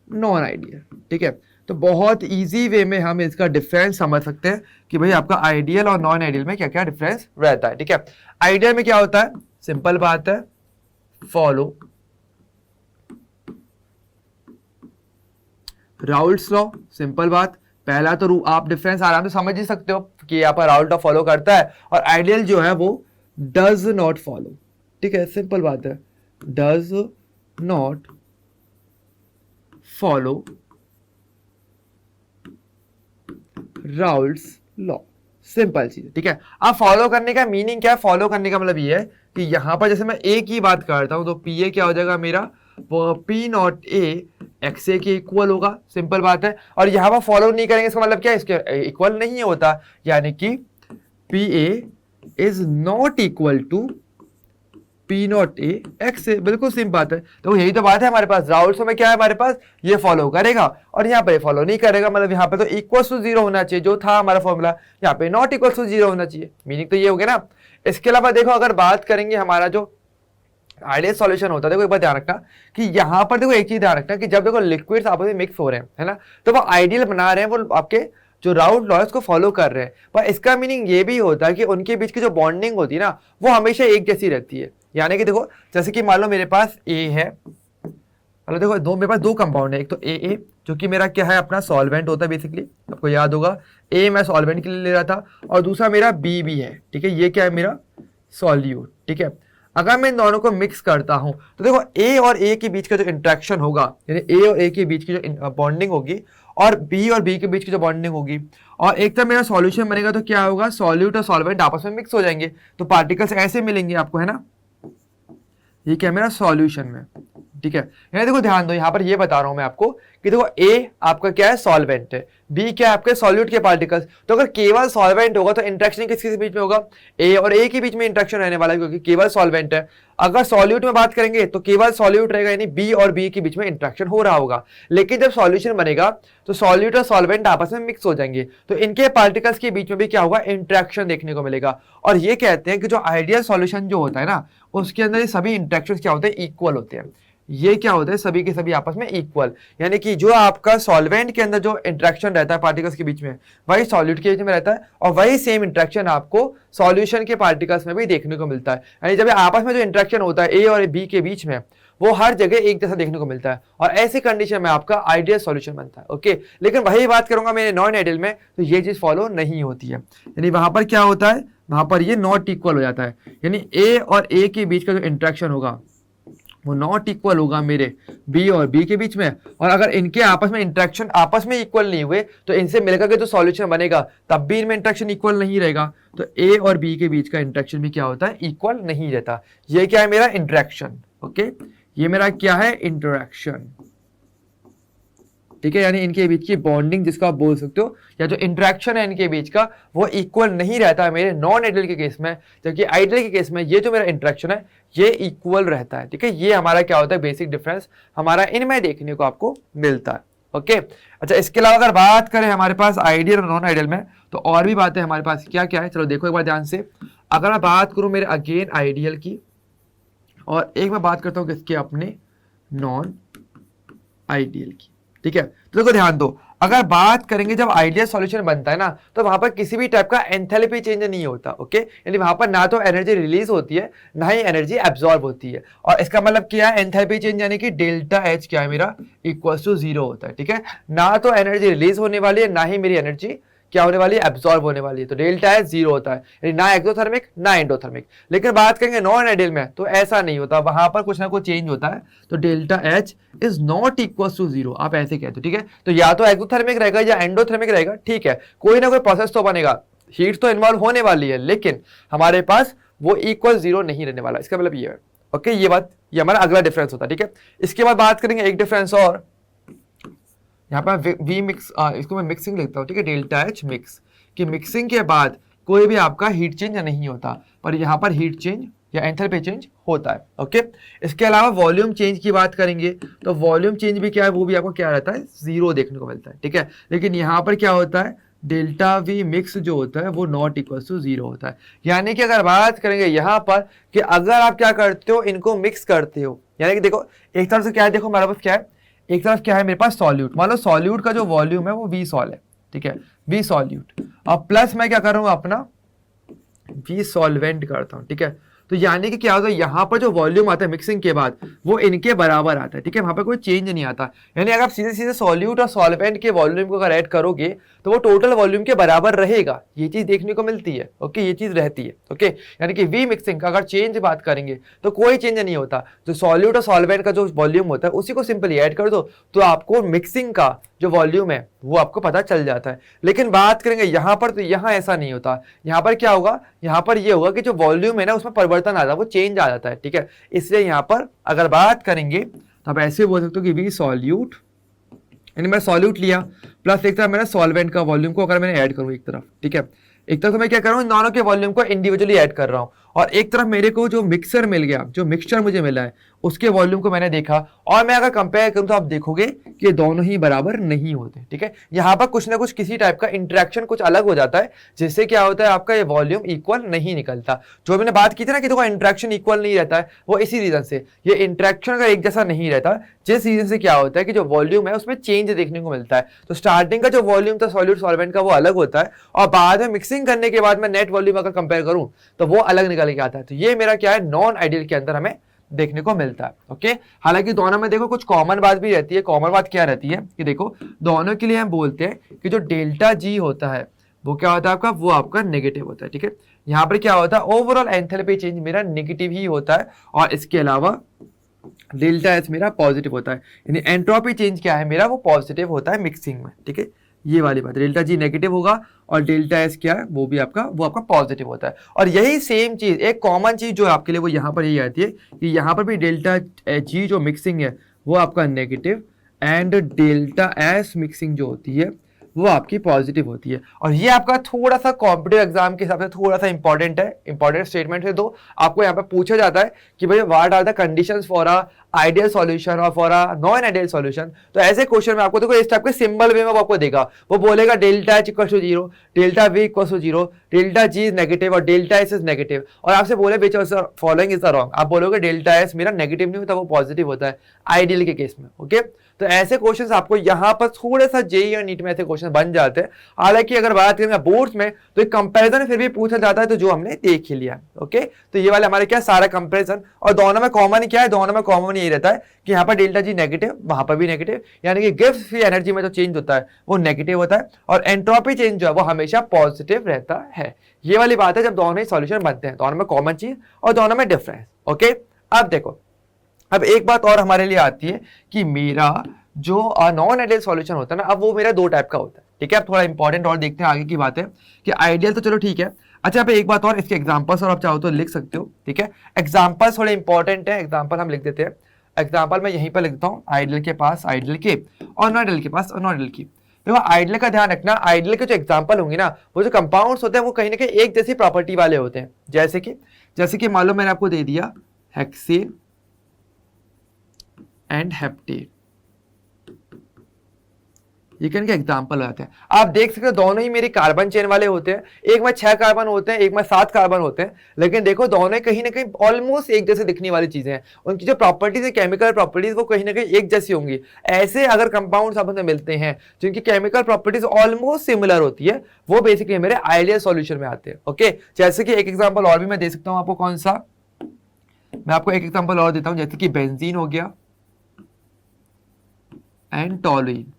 नॉन आइडियल, ठीक है। तो बहुत इजी वे में हम इसका डिफरेंस समझ सकते हैं कि भाई आपका आइडियल और नॉन आइडियल में क्या क्या डिफरेंस रहता है, ठीक है। आइडियल में क्या होता है, सिंपल बात है, फॉलो राउल्ट्स लॉ, सिंपल बात। पहला तो आप डिफरेंस आराम से समझ ही सकते हो कि यहाँ पर राउल्ट लॉ फॉलो करता है, और आइडियल जो है वो डज नॉट फॉलो, ठीक है, सिंपल बात है, does not follow Raoult's law. Simple चीज, ठीक है। अब फॉलो करने का मीनिंग क्या है, फॉलो करने का मतलब ये है कि यहां पर जैसे मैं ए की बात करता हूं तो पी ए क्या हो जाएगा मेरा, वो पी नॉट ए एक्स ए के इक्वल होगा, सिंपल बात है। और यहां पर फॉलो नहीं करेंगे इसका मतलब क्या है, इसके इक्वल नहीं होता, यानी कि P A is not equal to P not a x A, बिल्कुल सिंपल बात है। तो यही तो बात है हमारे पास, राउल्स में क्या है हमारे पास, ये फॉलो करेगा और यहाँ पे फॉलो नहीं करेगा, मतलब यहाँ पे तो इक्वल टू जीरो होना चाहिए जो था हमारा फॉर्मूला, यहाँ पे नॉट इक्वल टू जीरो होना चाहिए, मीनिंग तो ये हो गया ना। इसके अलावा देखो अगर बात करेंगे हमारा जो आइडियल सॉल्यूशन होता है, देखो एक बात ध्यान रखना कि यहाँ पर देखो एक चीज ध्यान रखना कि जब देखो लिक्विड्स आपस में मिक्स हो रहे हैं, है ना, तो वो आइडियल बना रहे हैं, वो आपके जो राउल्ट लॉज को फॉलो कर रहे हैं, पर इसका मीनिंग ये भी होता है कि उनके बीच की जो बॉन्डिंग होती है ना वो हमेशा एक जैसी रहती है। यानी कि देखो जैसे कि मान लो मेरे पास ए है, मतलब देखो मेरे पास दो कंपाउंड है, एक तो ए जो कि मेरा क्या है अपना सॉल्वेंट होता है बेसिकली, आपको याद होगा ए मैं सॉल्वेंट के लिए ले रहा था, और दूसरा मेरा बी भी है, ठीक है, ये क्या है मेरा सॉल्यूट, ठीक है। अगर मैं इन दोनों को मिक्स करता हूं तो देखो ए और ए के बीच का जो इंट्रैक्शन होगा, यानी ए और ए के बीच की जो बॉन्डिंग होगी और बी के बीच की जो बॉन्डिंग होगी, और एक तरफ मेरा सॉल्यूशन बनेगा तो क्या होगा, सॉल्यूट और सॉल्वेंट आपस में मिक्स हो जाएंगे, तो पार्टिकल्स ऐसे मिलेंगे आपको, है ना, ये क्या मेरा सॉल्यूशन में, ठीक है। यहाँ देखो ध्यान दो, यहाँ पर ये बता रहा हूं मैं आपको कि देखो ए आपका क्या है सॉल्वेंट है, बी क्या है आपके सॉल्यूट के पार्टिकल्स, तो अगर केवल सॉल्वेंट होगा तो इंट्रैक्शन किसके बीच में होगा, ए और ए के बीच में इंट्रैक्शन रहने वाला है क्योंकि केवल सॉल्वेंट है। अगर सॉल्यूट में बात करेंगे तो केवल सॉल्यूट रहेगा, यानी बी और बी के बीच में इंट्रैक्शन हो रहा होगा, लेकिन जब सॉल्यूशन बनेगा तो सॉल्यूट और सॉल्वेंट आपस में मिक्स हो जाएंगे, तो इनके पार्टिकल्स के बीच में भी क्या होगा, इंट्रैक्शन देखने को मिलेगा। और ये कहते हैं कि जो आइडियल सॉल्यूशन जो होता है ना उसके अंदर ये सभी इंट्रैक्शन क्या होते हैं, इक्वल होते हैं। ये क्या होता है, सभी के सभी आपस में इक्वल, यानी कि जो आपका सॉल्वेंट के अंदर जो इंटरेक्शन रहता है पार्टिकल्स के बीच में वही सॉल्यूट के बीच में रहता है, और वही सेम इंटरेक्शन आपको सॉल्यूशन के पार्टिकल्स में भी देखने को मिलता है। यानी जब आपस में जो इंटरेक्शन होता है ए और बी के बीच में वो हर जगह एक जैसा देखने को मिलता है, और ऐसी कंडीशन में आपका आइडियल सॉल्यूशन बनता है, ओके। लेकिन वही बात करूंगा मेरे नॉन आइडियल में तो ये चीज फॉलो नहीं होती है, यानी वहां पर क्या होता है, वहां पर ये नॉट इक्वल हो जाता है, यानी ए और ए के बीच का जो इंटरेक्शन होगा वो नॉट इक्वल होगा मेरे बी और बी के बीच में, और अगर इनके आपस में इंटरेक्शन आपस में इक्वल नहीं हुए तो इनसे मिलकर के जो सॉल्यूशन बनेगा तब भी इनमें इंटरेक्शन इक्वल नहीं रहेगा, तो ए और बी के बीच का इंटरेक्शन भी क्या होता है, इक्वल नहीं रहता। ये क्या है मेरा इंटरेक्शन, ओके, ये मेरा क्या है इंटरेक्शन, ठीक है, यानी इनके बीच की बॉन्डिंग जिसको आप बोल सकते हो या जो इंटरेक्शन है इनके बीच का वो इक्वल नहीं रहता है मेरे नॉन आइडियल के केस में, जबकि आइडियल के केस में ये जो मेरा इंटरेक्शन है ये इक्वल रहता है, ठीक है। ये हमारा क्या होता है, बेसिक डिफरेंस हमारा इनमें देखने को आपको मिलता है, ओके। अच्छा, इसके अलावा अगर बात करें हमारे पास आइडियल और नॉन आइडियल में तो और भी बातें हमारे पास क्या क्या है, चलो देखो एक बार ध्यान से। अगर मैं बात करूं मेरे अगेन आइडियल की और एक मैं बात करता हूं किसके, अपने नॉन आइडियल की, ठीक है। तो देखो ध्यान दो, अगर बात करेंगे जब आइडियल सॉल्यूशन बनता है ना तो वहां पर किसी भी टाइप का एंथैल्पी चेंज नहीं होता, ओके, यानी वहां पर ना तो एनर्जी रिलीज होती है ना ही एनर्जी एब्जॉर्ब होती है, और इसका मतलब क्या है एंथैल्पी चेंज, यानी कि डेल्टा एच क्या है मेरा इक्वल टू 0 होता है, ठीक है। ना तो एनर्जी रिलीज होने वाली है ना ही मेरी एनर्जी क्या होने वाली है, एब्जॉर्ब होने वाली है, तो डेल्टा एच 0 होता है, यानी ना एक्सोथर्मिक ना एंडोथर्मिक। लेकिन बात करेंगे नॉन आइडियल में तो ऐसा नहीं होता, वहां पर कुछ ना कुछ चेंज होता है, तो delta h is not equal to 0, आप ऐसे कहते हो, ठीक है। तो या तो एक्सोथर्मिक रहेगा या एंडोथर्मिक रहेगा, ठीक है, कोई ना कोई प्रोसेस तो बनेगा, हीट तो इन्वॉल्व होने वाली है, लेकिन हमारे पास वो इक्वल 0 नहीं रहने वाला, इसका मतलब ये है, ओके। ये बात, ये हमारा अगला डिफरेंस होता है, ठीक है। इसके बाद बात करेंगे एक डिफरेंस और, यहाँ पर वी मिक्स, इसको मैं मिक्सिंग लिखता हूँ, ठीक है, डेल्टा एच मिक्स, कि मिक्सिंग के बाद कोई भी आपका हीट चेंज नहीं होता, पर यहाँ पर हीट चेंज या एंथैल्पी चेंज होता है, ओके। इसके अलावा वॉल्यूम चेंज की बात करेंगे तो वॉल्यूम चेंज भी क्या है, वो भी आपको क्या रहता है, 0 देखने को मिलता है, ठीक है। लेकिन यहाँ पर क्या होता है, डेल्टा वी मिक्स जो होता है वो नॉट इक्वल टू 0 होता है। यानी कि अगर बात करेंगे यहाँ पर कि अगर आप क्या करते हो, इनको मिक्स करते हो, यानी कि देखो एक तरफ से क्या है, देखो हमारे पास क्या है, एक तरफ क्या है मेरे पास सॉल्यूट, मान लो सॉल्यूट का जो वॉल्यूम है वो वी सॉल है, ठीक है, वी सॉल्यूट, और प्लस मैं क्या कर रहा हूँ अपना वी सॉल्वेंट करता हूँ, ठीक है। तो यानी कि क्या होता है, यहाँ पर जो वॉल्यूम आता है मिक्सिंग के बाद वो इनके बराबर आता है, ठीक है, वहां पर कोई चेंज नहीं आता, यानी अगर आप सीधे सीधे सॉल्यूट और सॉल्वेंट के वॉल्यूम को अगर ऐड करोगे तो वो टोटल वॉल्यूम के बराबर रहेगा, ये चीज देखने को मिलती है, ओके, ये चीज रहती है, ओके। यानी कि वी मिक्सिंग का अगर चेंज बात करेंगे तो कोई चेंज नहीं होता, जो सॉल्यूट और सॉल्वेंट का जो वॉल्यूम होता है उसी को सिंपली ऐड कर दो तो आपको मिक्सिंग का जो वॉल्यूम है वो आपको पता चल जाता है। लेकिन बात करेंगे यहाँ पर, तो यहाँ ऐसा नहीं होता। यहाँ पर क्या होगा, यहाँ पर ये होगा कि जो वॉल्यूम है ना उसमें परिवर्तन आ जाता है, वो चेंज आ जाता है, ठीक है। इसलिए यहाँ पर अगर बात करेंगे तो आप ऐसे बोल सकते हो कि वी सॉल्यूट, यानी मैं सॉल्यूट लिया प्लस एक तरफ मेरा सॉल्वेंट का वॉल्यूम को अगर मैंने ऐड करूँ एक तरफ, ठीक है, एक तरफ तो मैं क्या कर रहा हूँ, दोनों के वॉल्यूम को इंडिविजुअली ऐड कर रहा हूँ, और एक तरफ मेरे को जो मिक्सर मिल गया, जो मिक्सचर मुझे मिला है उसके वॉल्यूम को मैंने देखा, और मैं अगर कंपेयर करूँ तो आप देखोगे कि ये दोनों ही बराबर नहीं होते, ठीक है। यहाँ पर कुछ ना कुछ किसी टाइप का इंटरेक्शन कुछ अलग हो जाता है, जिससे क्या होता है आपका ये वॉल्यूम इक्वल नहीं निकलता। जो मैंने बात की थी ना कि देखो इंटरेक्शन इक्वल नहीं रहता है, वो इसी रीजन से, ये इंटरेक्शन का एक जैसा नहीं रहता, जिस रीजन से क्या होता है कि जो वॉल्यूम है उसमें चेंज देखने को मिलता है। तो स्टार्टिंग का जो वॉल्यूम था सॉल्यूट सॉल्वेंट का वो अलग होता है, और बाद में मिक्सिंग करने के बाद में नेट वॉल्यूम अगर कंपेयर करूं तो वो अलग निकल के आता है। तो ये मेरा क्या है, नॉन आइडियल के अंदर हमें देखने को मिलता है, ओके। हालांकि दोनों में देखो कुछ कॉमन बात भी रहती है। कॉमन बात क्या रहती है कि देखो दोनों के लिए हम बोलते हैं कि जो डेल्टा जी होता है वो क्या होता है आपका, वो आपका नेगेटिव होता है, ठीक है। यहाँ पर क्या होता है, ओवरऑल एंथैल्पी चेंज मेरा नेगेटिव ही होता है, और इसके अलावा डेल्टा एस मेरा पॉजिटिव होता है, यानी एंट्रोपी चेंज क्या है मेरा, वो पॉजिटिव होता है मिक्सिंग में, ठीक है। ये वाली बात, डेल्टा जी नेगेटिव होगा और डेल्टा एस क्या है, वो आपका पॉजिटिव होता है। और यही सेम चीज, एक कॉमन चीज जो आपके लिए वो यहाँ पर यही आती है कि यहाँ पर भी डेल्टा जी जो मिक्सिंग है वो आपका negative, and delta S mixing जो होती है वो आपकी पॉजिटिव होती है। और ये आपका थोड़ा सा कॉम्पिटिटिव एग्जाम के हिसाब से थोड़ा सा इंपॉर्टेंट है, इंपॉर्टेंट स्टेटमेंट है। दो आपको यहाँ पे पूछा जाता है कि भाई what are the conditions for a ideal solution और for a non ideal solution. तो ऐसे क्वेश्चन में आपको देखो इस टाइप के सिंबल वे में वो आपको देगा, वो बोलेगा delta h equal to 0, delta v equal to 0, delta g is negative और डेल्टा एस इज नेगेटिव, और आपसे बोले which of the following is the wrong, आप बोलोगे डेल्टा एस मेरा नेगेटिव नहीं होता, वो पॉजिटिव होता है आइडियल के केस में, ओके। तो ऐसे क्वेश्चंस आपको यहाँ पर थोड़े सा जेईई और नीट में ऐसे क्वेश्चन बन जाते हैं। हालांकि अगर बात करेंगे बोर्ड्स में तो एक कंपैरिजन फिर भी पूछा जाता है, तो जो हमने देख ही लिया, ओके। तो ये वाले हमारे क्या सारा कंपैरिजन, और दोनों में कॉमन क्या है, दोनों में कॉमन यही रहता है कि यहाँ पर डेल्टा जी नेगेटिव, वहां पर भी नेगेटिव, यानी कि गिव्स फ्री एनर्जी में जो चेंज होता है वो नेगेटिव होता है, और एंट्रोपी चेंज जो है वो हमेशा पॉजिटिव रहता है। ये वाली बात है जब दोनों ही सॉल्यूशन बनते हैं, दोनों में कॉमन चीज और दोनों में डिफरेंस, ओके। अब देखो, अब एक बात और हमारे लिए आती है कि मेरा जो नॉन आइडियल सॉल्यूशन होता है ना, अब वो मेरा दो टाइप का होता है, ठीक है। अब थोड़ा इंपॉर्टेंट और देखते हैं आगे की बात है कि आइडियल तो चलो ठीक है। अच्छा, अब एक बात और, इसके एग्जांपल्स और आप चाहो तो लिख सकते हो, ठीक है। एग्जांपल्स थोड़े इंपॉर्टेंट है, एग्जांपल हम लिख देते हैं। एग्जांपल मैं यहीं पर लिख देता हूँ, आइडियल के पास आइडियल के, और नॉन आइडियल के पास और नॉन आइडियल की। देखो आइडियल का ध्यान रखना, आइडियल के जो एग्जांपल होंगे ना, वो जो कंपाउंड्स होते हैं वो कहीं ना कहीं एक जैसी प्रॉपर्टी वाले होते हैं। जैसे कि मान लो मैंने आपको दे दिया हेक्सेन एंड हेप्टेन, ये के एग्जाम्पल आते हैं। आप देख सकते हो दोनों ही मेरे कार्बन चेन वाले होते हैं, एक में 6 कार्बन होते हैं, एक में 7 कार्बन होते हैं, लेकिन देखो दोनों कहीं ना कहीं ऑलमोस्ट एक जैसे दिखने वाली चीजें हैं। उनकी जो प्रॉपर्टीज है, केमिकल प्रॉपर्टीज, वो कहीं ना कहीं एक जैसी होंगी। ऐसे अगर कंपाउंड्स आपस में मिलते हैं जिनकी केमिकल प्रॉपर्टीज ऑलमोस्ट सिमिलर होती है, वो बेसिकली मेरे आइडियल सॉल्यूशन में आते हैं, ओके। जैसे कि एक एग्जाम्पल और भी मैं दे सकता हूँ आपको, कौन सा, मैं आपको एक एग्जाम्पल और देता हूँ, जैसे कि बेंजीन हो गया and toluene,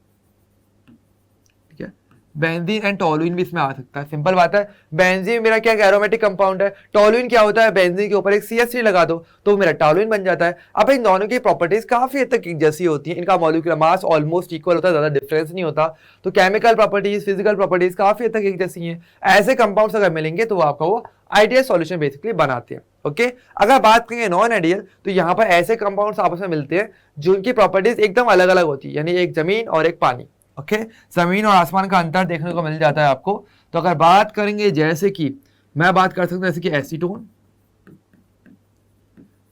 benzene and toluene भी इसमें आ सकता है। सिंपल बात है, बेंजीन मेरा क्या एरोमेटिक कंपाउंड है, टॉलुइन क्या होता है, बेंजीन के ऊपर एक CH3 लगा दो तो मेरा टॉलुइन बन जाता है। अब इन दोनों की प्रॉपर्टीज काफी हद तक एक जैसी होती है, इनका मॉलिक्यूलर मास ऑलमोस्ट इक्वल होता है, ज्यादा डिफरेंस नहीं होता, तो केमिकल प्रॉपर्टीज, फिजिकल प्रॉपर्टीज काफी हद तक एक जैसी हैं। ऐसे कंपाउंड्स अगर मिलेंगे तो वो आपका वो आइडियल सॉल्यूशन बेसिकली बनाते हैं, ओके। अगर बात करेंगे नॉन आइडियल, तो यहाँ पर ऐसे कंपाउंड्स आपस में मिलते हैं जिनकी प्रॉपर्टीज एकदम अलग अलग होती है, यानी एक जमीन और एक पानी, ओके। जमीन और आसमान का अंतर देखने को मिल जाता है आपको। तो अगर बात करेंगे, जैसे कि मैं बात कर सकता हूं जैसे कि एसीटोन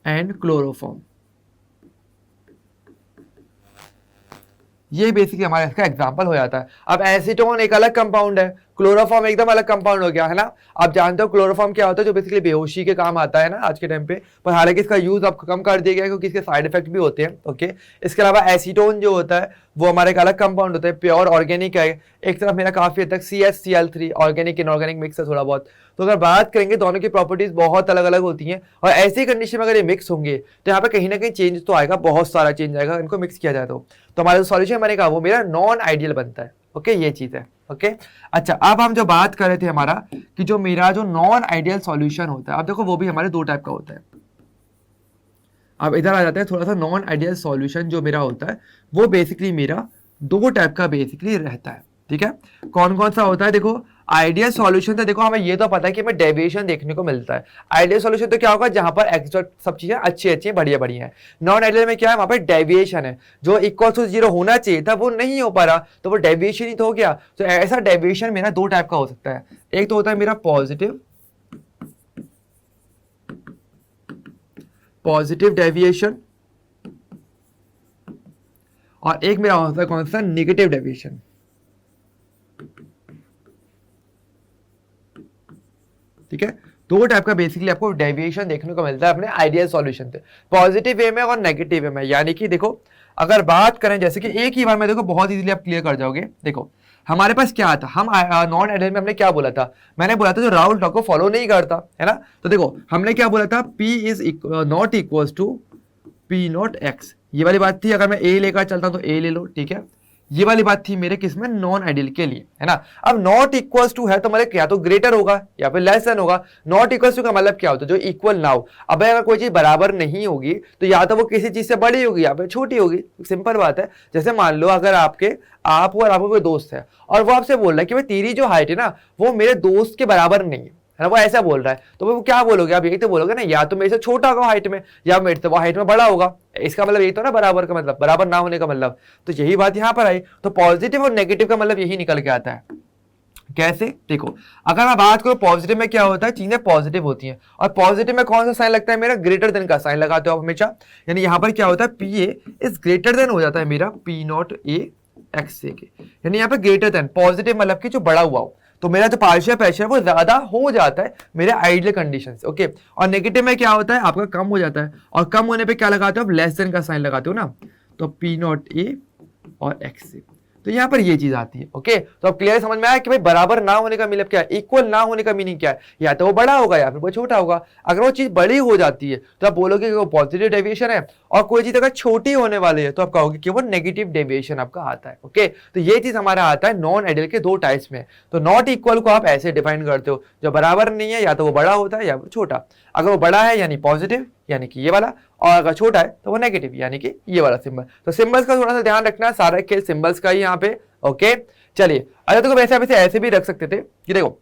एंड क्लोरोफॉर्म, ये बेसिकली हमारा इसका एग्जांपल हो जाता है। अब एसीटोन एक अलग कंपाउंड है, क्लोरोफॉर्म एकदम अलग कंपाउंड हो गया, है ना। आप जानते हो क्लोरोफॉर्म क्या होता है, जो बेसिकली बेहोशी के काम आता है ना आज के टाइम पे, पर हालांकि इसका यूज अब कम कर दिया गया क्योंकि इसके साइड इफेक्ट भी होते हैं, ओके। इसके अलावा एसीटोन जो होता है वो हमारा एक अलग कंपाउंड होता है, प्योर ऑर्गेनिक है। एक तरफ मेरा काफी हद तक CH3Cl3 ऑर्गेनिक इनऑर्गेनिक मिक्स है थोड़ा बहुत। तो अगर बात करेंगे दोनों की प्रॉपर्टीज बहुत अलग अलग होती हैं, और ऐसी कंडीशन में अगर ये मिक्स होंगे तो यहाँ पे कहीं ना कहीं चेंज तो आएगा, बहुत सारा चेंज आएगा इनको मिक्स किया जाए तो हमारा जो सॉल्यूशन बनेगा वो मेरा नॉन आइडियल बनता है, ओके। ये चीज है, ओके। अच्छा, अब हम जो बात कर रहे थे हमारा कि जो मेरा जो नॉन आइडियल सॉल्यूशन होता है, अब देखो वो भी हमारे दो टाइप का होता है। अब इधर आ जाते हैं थोड़ा सा, नॉन आइडियल सॉल्यूशन जो मेरा होता है वो बेसिकली मेरा दो टाइप का बेसिकली रहता है, ठीक है। कौन कौन सा होता है, देखो आइडियल सॉल्यूशन तो देखो हमें ये तो पता है कि हमें डेविएशन देखने को मिलता है। आइडियल सॉल्यूशन तो क्या होगा, जहां पर एक्सैक्ट सब चीजें अच्छी अच्छी बढ़िया बढ़िया है। नॉन आइडियल में क्या है, वहां पर डेविएशन है, जो इक्वल टू 0 होना चाहिए था वो नहीं हो पा रहा, तो वो डेविएशन ही तो हो गया। तो ऐसा डेविएशन मेरा दो टाइप का हो सकता है, एक तो होता है मेरा पॉजिटिव डेविएशन, और एक मेरा होता है कौन सा, नेगेटिव डेविएशन। ठीक है, दो टाइप का बेसिकली आपको डेविएशन देखने को मिलता है अपने आइडियल सॉल्यूशन से, पॉजिटिव वे में और नेगेटिव वे में। यानी कि देखो अगर बात करें जैसे कि एक ही बार में देखो बहुत इजीली आप क्लियर कर जाओगे। देखो हमारे पास क्या था, हम नॉन आइडियल में हमने क्या बोला था, मैंने बोला था जो राहुल लॉ को फॉलो नहीं करता है ना, तो देखो हमने क्या बोला था, P is not equal to P not x, ये वाली बात थी। अगर मैं A लेकर चलता हूं तो A ले लो, ठीक है। ये वाली बात थी मेरे किसमें, नॉन आइडियल के लिए, है ना। अब नॉट इक्वल्स टू है तो मतलब क्या तो ग्रेटर होगा या फिर लेस देन होगा। नॉट इक्वल्स टू का मतलब क्या होता है, जो इक्वल ना हो। अब अगर कोई चीज बराबर नहीं होगी तो या तो वो किसी चीज से बड़ी होगी या फिर छोटी होगी, सिंपल बात है। जैसे मान लो अगर आप और आपका कोई दोस्त है और वो आपसे बोल रहा है कि भाई तेरी जो हाइट है ना वो मेरे दोस्त के बराबर नहीं है ना, वो ऐसा बोल रहा है, तो वो क्या बोलोगे आप, यही तो बोलोगे ना, या तो मेरे से छोटा होगा हाइट में या मेरे से वो हाइट में बड़ा होगा। इसका मतलब यही तो ना बराबर का मतलब, बराबर ना होने का मतलब। तो यही बात यहां पर आई। तो पॉजिटिव और नेगेटिव का मतलब यही निकल के आता है। कैसे, देखो अगर मैं बात करूं पॉजिटिव में क्या होता है, चीजें पॉजिटिव होती हैं, और पॉजिटिव में कौन सा साइन लगता है मेरा, ग्रेटर देन का साइन लगाते हो आप हमेशा। यानी यहां पर क्या होता है, p A is greater than हो जाता है मेरा पी नॉट ए एक्स ए के, यानी यहाँ पे ग्रेटर देन, पॉजिटिव मतलब कि जो बड़ा हुआ हो, तो मेरा जो पार्शियल प्रेशर वो ज्यादा हो जाता है मेरे आइडियल कंडीशन से, ओके। और नेगेटिव में क्या होता है, आपका कम हो जाता है, और कम होने पे क्या लगाते हो आप, लेस देन का साइन लगाते हो ना, तो पी नॉट ए और एक्स ए, तो यहाँ पर ये चीज आती है, ओके। तो अब क्लियर समझ में आया कि भाई बराबर ना होने का मतलब क्या है, इक्वल ना होने का मीनिंग क्या है, या तो वो बड़ा होगा या फिर वो छोटा होगा। अगर वो चीज बड़ी हो जाती है तो आप बोलोगे कि वो पॉजिटिव डेविएशन है, और कोई चीज अगर छोटी होने वाली है तो आप कहोगे कि वो नेगेटिव डेविएशन आपका आता है, ओके। तो ये चीज हमारा आता है नॉन आइडियल के दो टाइप्स में। तो नॉट इक्वल को आप ऐसे डिफाइन करते हो, जो बराबर नहीं है या तो वो बड़ा होता है या वो छोटा। अगर वो बड़ा है यानी पॉजिटिव यानी कि ये वाला, और अगर छोटा है तो वो नेगेटिव यानी कि ये वाला सिंबल। तो सिंबल्स का थोड़ा सा ध्यान रखना, सारा खेल सिंबल्स का ही यहाँ पे, ओके। चलिए अच्छा, तो वैसे ऐसे भी रख सकते थे कि देखो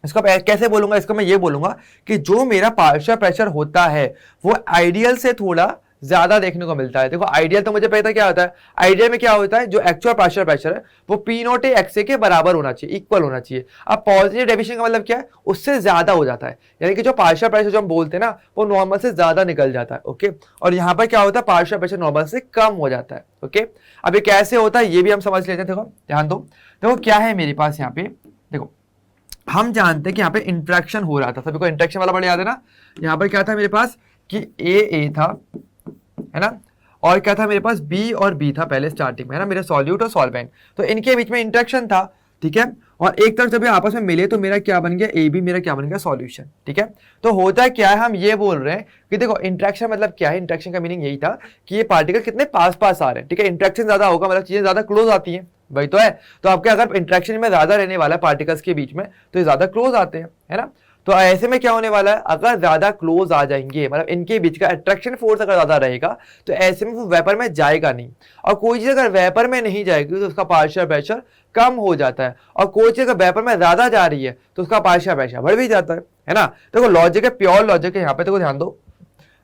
इसको कैसे बोलूंगा, इसको मैं ये बोलूंगा कि जो मेरा पार्शियल प्रेशर होता है वो आइडियल से थोड़ा ज्यादा देखने को मिलता है। देखो आइडियल तो मुझे पता क्या होता है, आइडियल में क्या होता है, जो एक्चुअल पार्शियल प्रेशर है वो पी नॉट ए एक्स ए के बराबर होना चाहिए, इक्वल होना चाहिए। अब पॉजिटिव डेविएशन का मतलब क्या है, उससे ज्यादा हो जाता है, यानी कि जो पार्शियल प्रेशर जो हम बोलते हैं ना वो नॉर्मल से ज्यादा निकल जाता है, ओके। और यहाँ पर क्या होता है, पार्शियल प्रेशर नॉर्मल से कम हो जाता है, ओके। अब ये कैसे होता है ये भी हम समझ लेते हैं। देखो ध्यान दो, देखो क्या है मेरे पास यहाँ पे, देखो हम जानते हैं कि यहाँ पे इंट्रैक्शन हो रहा था, सभी को इंट्रैक्शन वाला बड़ा याद है ना। यहाँ पर क्या था मेरे पास कि ए था, है ना, और क्या था मेरे पास बी और बी था पहले स्टार्टिंग में, है ना, मेरे सॉल्यूट और सॉल्वेंट, तो इनके बीच में इंट्रैक्शन था, ठीक है। और एक तरफ जब ये आपस में मिले तो मेरा क्या बन गया, ए बी मेरा क्या बन गया, सॉल्यूशन, ठीक है। तो होता क्या है, हम ये बोल रहे हैं कि देखो इंट्रैक्शन मतलब क्या है, इंट्रैक्शन का मीनिंग यही था कि ये पार्टिकल कितने पास पास आ रहे हैं, ठीक है। इंट्रैक्शन ज्यादा होगा मतलब चीजें ज्यादा क्लोज आती हैं, वही तो है। तो आपके अगर इंट्रैक्शन में ज्यादा रहने वाला है पार्टिकल्स के बीच में तो ये ज्यादा क्लोज आते हैं, है ना। तो ऐसे में क्या होने वाला है, अगर ज्यादा क्लोज आ जाएंगे मतलब इनके बीच का अट्रैक्शन फोर्स अगर ज्यादा रहेगा तो ऐसे में वो वेपर में जाएगा नहीं, और कोई चीज अगर वेपर में नहीं जाएगी तो उसका पार्शियल प्रेशर कम हो जाता है, और कोई चीज अगर वेपर में ज्यादा जा रही है तो उसका पार्शियल प्रेशर बढ़ भी जाता है ना। देखो लॉजिक है, प्योर लॉजिक है यहाँ पे, देखो ध्यान दो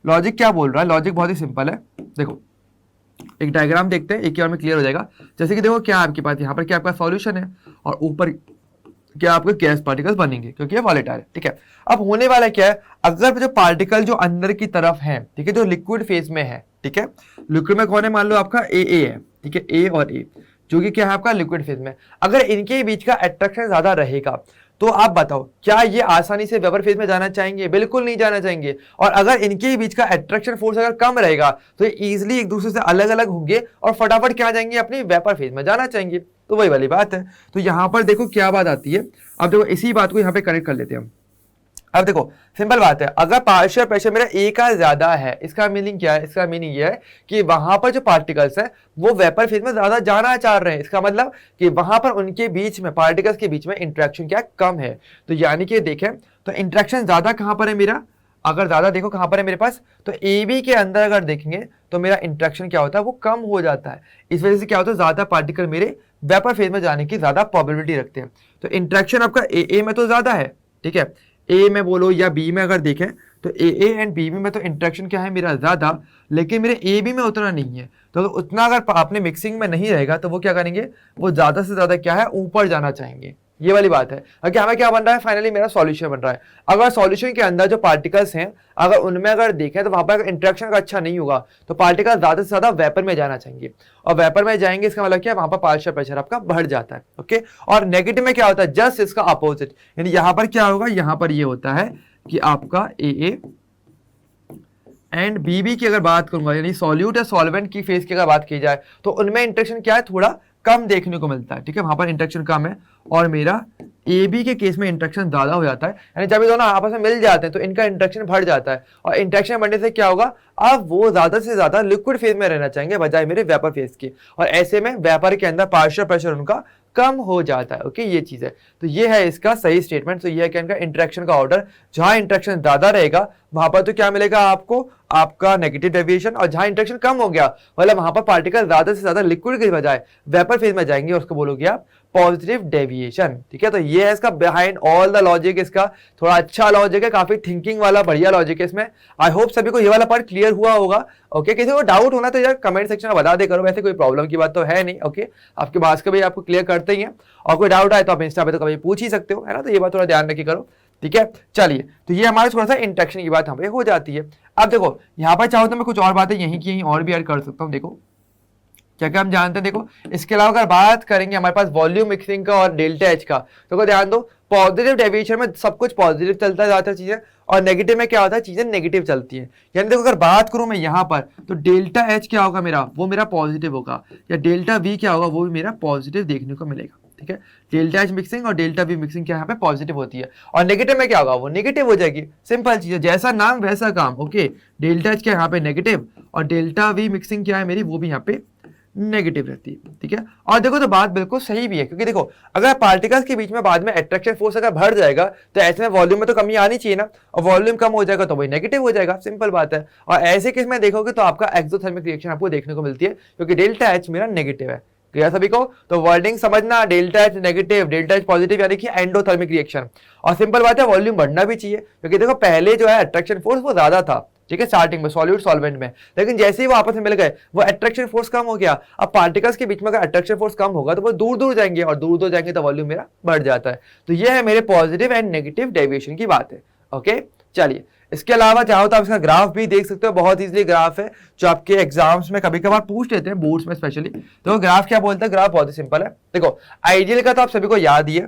लॉजिक क्या बोल रहा है। लॉजिक बहुत ही सिंपल है, देखो एक डायग्राम देखते हैं, एक ही बार में क्लियर हो जाएगा। जैसे कि देखो क्या आपके पास यहाँ पर क्या आपका सॉल्यूशन है और ऊपर क्या आपके गैस पार्टिकल्स बनेंगे क्योंकि ये वॉलेटाइल है, ठीक है। अब होने वाला क्या है, अगर जो पार्टिकल जो अंदर की तरफ है, ठीक है, जो लिक्विड फेज में है, ठीक है, लिक्विड में कौन है, मान लो आपका ए है, ठीक है, ए और ए जो कि क्या है आपका लिक्विड फेज में, अगर इनके बीच का अट्रैक्शन ज्यादा रहेगा तो आप बताओ क्या ये आसानी से वेपर फेज में जाना चाहेंगे, बिल्कुल नहीं जाना चाहेंगे। और अगर इनके बीच का अट्रैक्शन फोर्स अगर कम रहेगा तो ये इजीली एक दूसरे से अलग अलग होंगे और फटाफट क्या जाएंगे, अपनी वेपर फेज में जाना चाहेंगे। तो वही वाली बात है। तो यहां पर देखो क्या बात आती है, अब देखो इसी बात को यहां पे कनेक्ट कर लेते हैं हम। अब देखो सिंपल बात है, अगर पार्शियल प्रेशर मेरा ए का ज्यादा है, इसका मीनिंग क्या है, इसका मीनिंग ये है कि वहां पर जो पार्टिकल्स हैं वो वेपर फेज में ज्यादा जाना चाह रहे हैं। इसका मतलब कि वहां पर उनके बीच में पार्टिकल्स के बीच में इंटरेक्शन क्या कम है। तो यानी कि देखें तो इंटरेक्शन ज्यादा कहां पर है मेरा, अगर ज्यादा देखो कहां पर है मेरे पास, तो ए बी के अंदर अगर देखेंगे तो मेरा इंट्रैक्शन क्या होता है, वो कम हो जाता है। इस वजह से क्या होता है, ज्यादा पार्टिकल मेरे वेपर फेज में जाने की ज्यादा प्रोबेबिलिटी रखते हैं। तो इंट्रैक्शन आपका ए में तो ज्यादा है, ठीक है, ए में बोलो या बी में अगर देखें तो ए एंड बी में तो इंट्रैक्शन क्या है मेरा ज्यादा, लेकिन मेरे ए बी में उतना नहीं है। तो उतना अगर आपने मिक्सिंग में नहीं रहेगा तो वो क्या करेंगे, वो ज्यादा से ज्यादा क्या है, ऊपर जाना चाहेंगे। ये वाली बात है। अगर हमें क्या बन रहा है, फाइनली मेरा सॉल्यूशन बन रहा है। अगर सॉल्यूशन के अंदर जो पार्टिकल्स हैं अगर उनमें अगर देखें तो वहां पर इंट्रैक्शन का अच्छा नहीं होगा, तो पार्टिकल ज्यादा से ज्यादा वेपर में जाना चाहिए, और वेपर में जाएंगे इसका मतलब क्या है, वहां पर पार्शियल प्रेशर आपका बढ़ जाता है। ओके, और नेगेटिव में क्या होता है, जस्ट इसका अपोजिट, यानी यहां पर क्या होगा, यहां पर ये होता है कि आपका ए एंड बी की अगर बात करूंगा, यानी सॉल्यूट या सॉल्वेंट की फेज की अगर बात की जाए तो उनमें इंट्रैक्शन क्या है, थोड़ा कम देखने को मिलता है। ठीक है, वहां पर इंट्रैक्शन कम है, और मेरा ए बी के केस में इंट्रैक्शन ज्यादा हो जाता है। यानी जब ये दोनों आपस में मिल जाते हैं तो इनका इंट्रैक्शन बढ़ जाता है, और इंट्रैक्शन बढ़ने से क्या होगा, अब वो ज्यादा से ज्यादा लिक्विड फेज में रहना चाहेंगे बजाय मेरे वेपर फेज के, और ऐसे में वेपर के अंदर पार्शियल प्रेशर उनका कम हो जाता है। ओके, ये चीज है। तो ये है इसका सही स्टेटमेंट। तो ये है कि इनका इंट्रैक्शन का ऑर्डर, जहां इंट्रैक्शन ज्यादा रहेगा वहां पर तो क्या मिलेगा आपको, आपका नेगेटिव डेविएशन, और जहां इंट्रैक्शन कम हो गया मतलब वहां पर पार्टिकल ज्यादा से ज्यादा लिक्विड के बजाय वेपर फेज में जाएंगे, उसको बोलोगे आप पॉजिटिव डेविएशन। ठीक है, तो ये है इसका बिहाइंड ऑल द लॉजिक। इसका थोड़ा अच्छा लॉजिक है, काफी थिंकिंग वाला बढ़िया लॉजिक है इसमें। आई होप सभी को ये वाला पार्ट क्लियर हुआ होगा। ओके, किसी को डाउट होना तो यार कमेंट सेक्शन में बता दे करो, वैसे कोई प्रॉब्लम की बात तो है नहीं। ओके, आपके पास का भी आपको क्लियर करते ही हैं, और कोई डाउट आए तो आप इंस्टा पे तो कभी पूछ ही सकते हो, है ना। तो ये बात थोड़ा ध्यान रखी करो। ठीक है, चलिए, तो ये हमारे थोड़ा सा इंट्रैक्शन की बात हमें हो जाती है। अब देखो यहाँ पर चाहो तो मैं कुछ और बातें यहीं की यहीं और भी ऐड कर सकता हूँ। देखो क्या क्या हम जानते हैं, देखो इसके अलावा अगर बात करेंगे हमारे पास वॉल्यूम मिक्सिंग का और डेल्टा एच का, तो ध्यान दो पॉजिटिव डेविएशन में सब कुछ पॉजिटिव चलता जाता है चीजें, और नेगेटिव में क्या होता है, चीजें नेगेटिव चलती हैं। यानी देखो अगर बात करूं मैं यहाँ पर, तो डेल्टा एच क्या होगा मेरा, वो मेरा पॉजिटिव होगा, या डेल्टा वी क्या होगा, वो भी मेरा पॉजिटिव देखने को मिलेगा। ठीक है, डेल्टा एच मिक्सिंग और डेल्टा वी मिक्सिंग क्या यहाँ पे पॉजिटिव होती है, और नेगेटिव में क्या होगा, वो नेगेटिव हो जाएगी। सिंपल चीज है, जैसा नाम वैसा काम। ओके, डेल्टा एच क्या यहाँ पे नेगेटिव, और डेल्टा वी मिक्सिंग क्या है मेरी, वो भी यहाँ पे नेगेटिव रहती है। ठीक है, और देखो तो बात बिल्कुल सही भी है, क्योंकि देखो अगर पार्टिकल्स के बीच में बाद में अट्रैक्शन फोर्स अगर बढ़ जाएगा तो ऐसे में वॉल्यूम में तो कमी आनी चाहिए ना, और वॉल्यूम कम हो जाएगा तो वही नेगेटिव हो जाएगा। सिंपल बात है। और ऐसे केस में देखोगे तो आपका एक्सोथर्मिक रिएक्शन आपको देखने को मिलती है, क्योंकि डेल्टा एच मेरा नेगेटिव है। क्लियर सभी को? तो वर्डिंग समझना, delta H negative delta H positive, यानी कि एंडोथर्मिक रिएक्शन। और सिंपल बात है, वॉल्यूम बढ़ना भी चाहिए, क्योंकि देखो पहले जो है अट्रैक्शन फोर्स वो ज्यादा था, ठीक है, स्टार्टिंग में सॉल्यूट सॉल्वेंट में, लेकिन जैसे ही वो आपस में मिल गए वो अट्रैक्शन फोर्स कम हो गया। अब पार्टिकल्स के बीच में अगर अट्रैक्शन फोर्स कम होगा तो वो दूर दूर जाएंगे, और दूर दूर जाएंगे तो वॉल्यूम मेरा बढ़ जाता है। तो ये है मेरे पॉजिटिव एंड नेगेटिव डेविएशन की बात है। ओके, चलिए, इसके अलावा चाहो तो आप इसका ग्राफ भी देख सकते हो, बहुत इजीली ग्राफ है जो आपके एग्जाम्स में कभी कभार पूछ लेते हैं, बोर्ड्स में स्पेशली। तो ग्राफ क्या बोलते हैं, ग्राफ बहुत ही सिंपल है। देखो आइडियल का तो आप सभी को याद ही है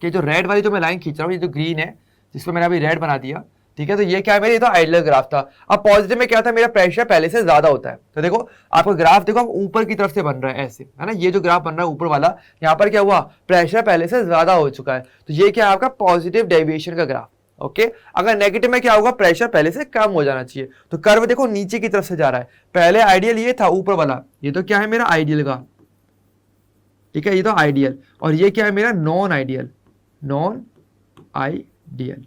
कि जो रेड वाली जो मैं लाइन खींच रहा हूँ, ये जो ग्रीन है जिसमें मैंने अभी रेड बना दिया, ठीक है, तो ये क्या है मेरे, ये तो आइडियल ग्राफ था। अब पॉजिटिव में क्या था, मेरा प्रेशर पहले से ज्यादा होता है। तो देखो आपका ग्राफ देखो आप ऊपर की तरफ से बन रहा है ऐसे, है ना, ये जो ग्राफ बन रहा है ऊपर वाला, यहाँ पर क्या हुआ, प्रेशर पहले से ज्यादा हो चुका है, तो ये क्या है आपका पॉजिटिव डेविएशन का ग्राफ। ओके, अगर नेगेटिव में क्या होगा, प्रेशर पहले से कम हो जाना चाहिए। तो कर्व देखो नीचे की तरफ से जा रहा है, पहले आइडियल ये था ऊपर वाला, ये तो क्या है मेरा आइडियल का, ठीक है, ये तो आइडियल, और ये क्या है मेरा नॉन आइडियल, नॉन आइडियल,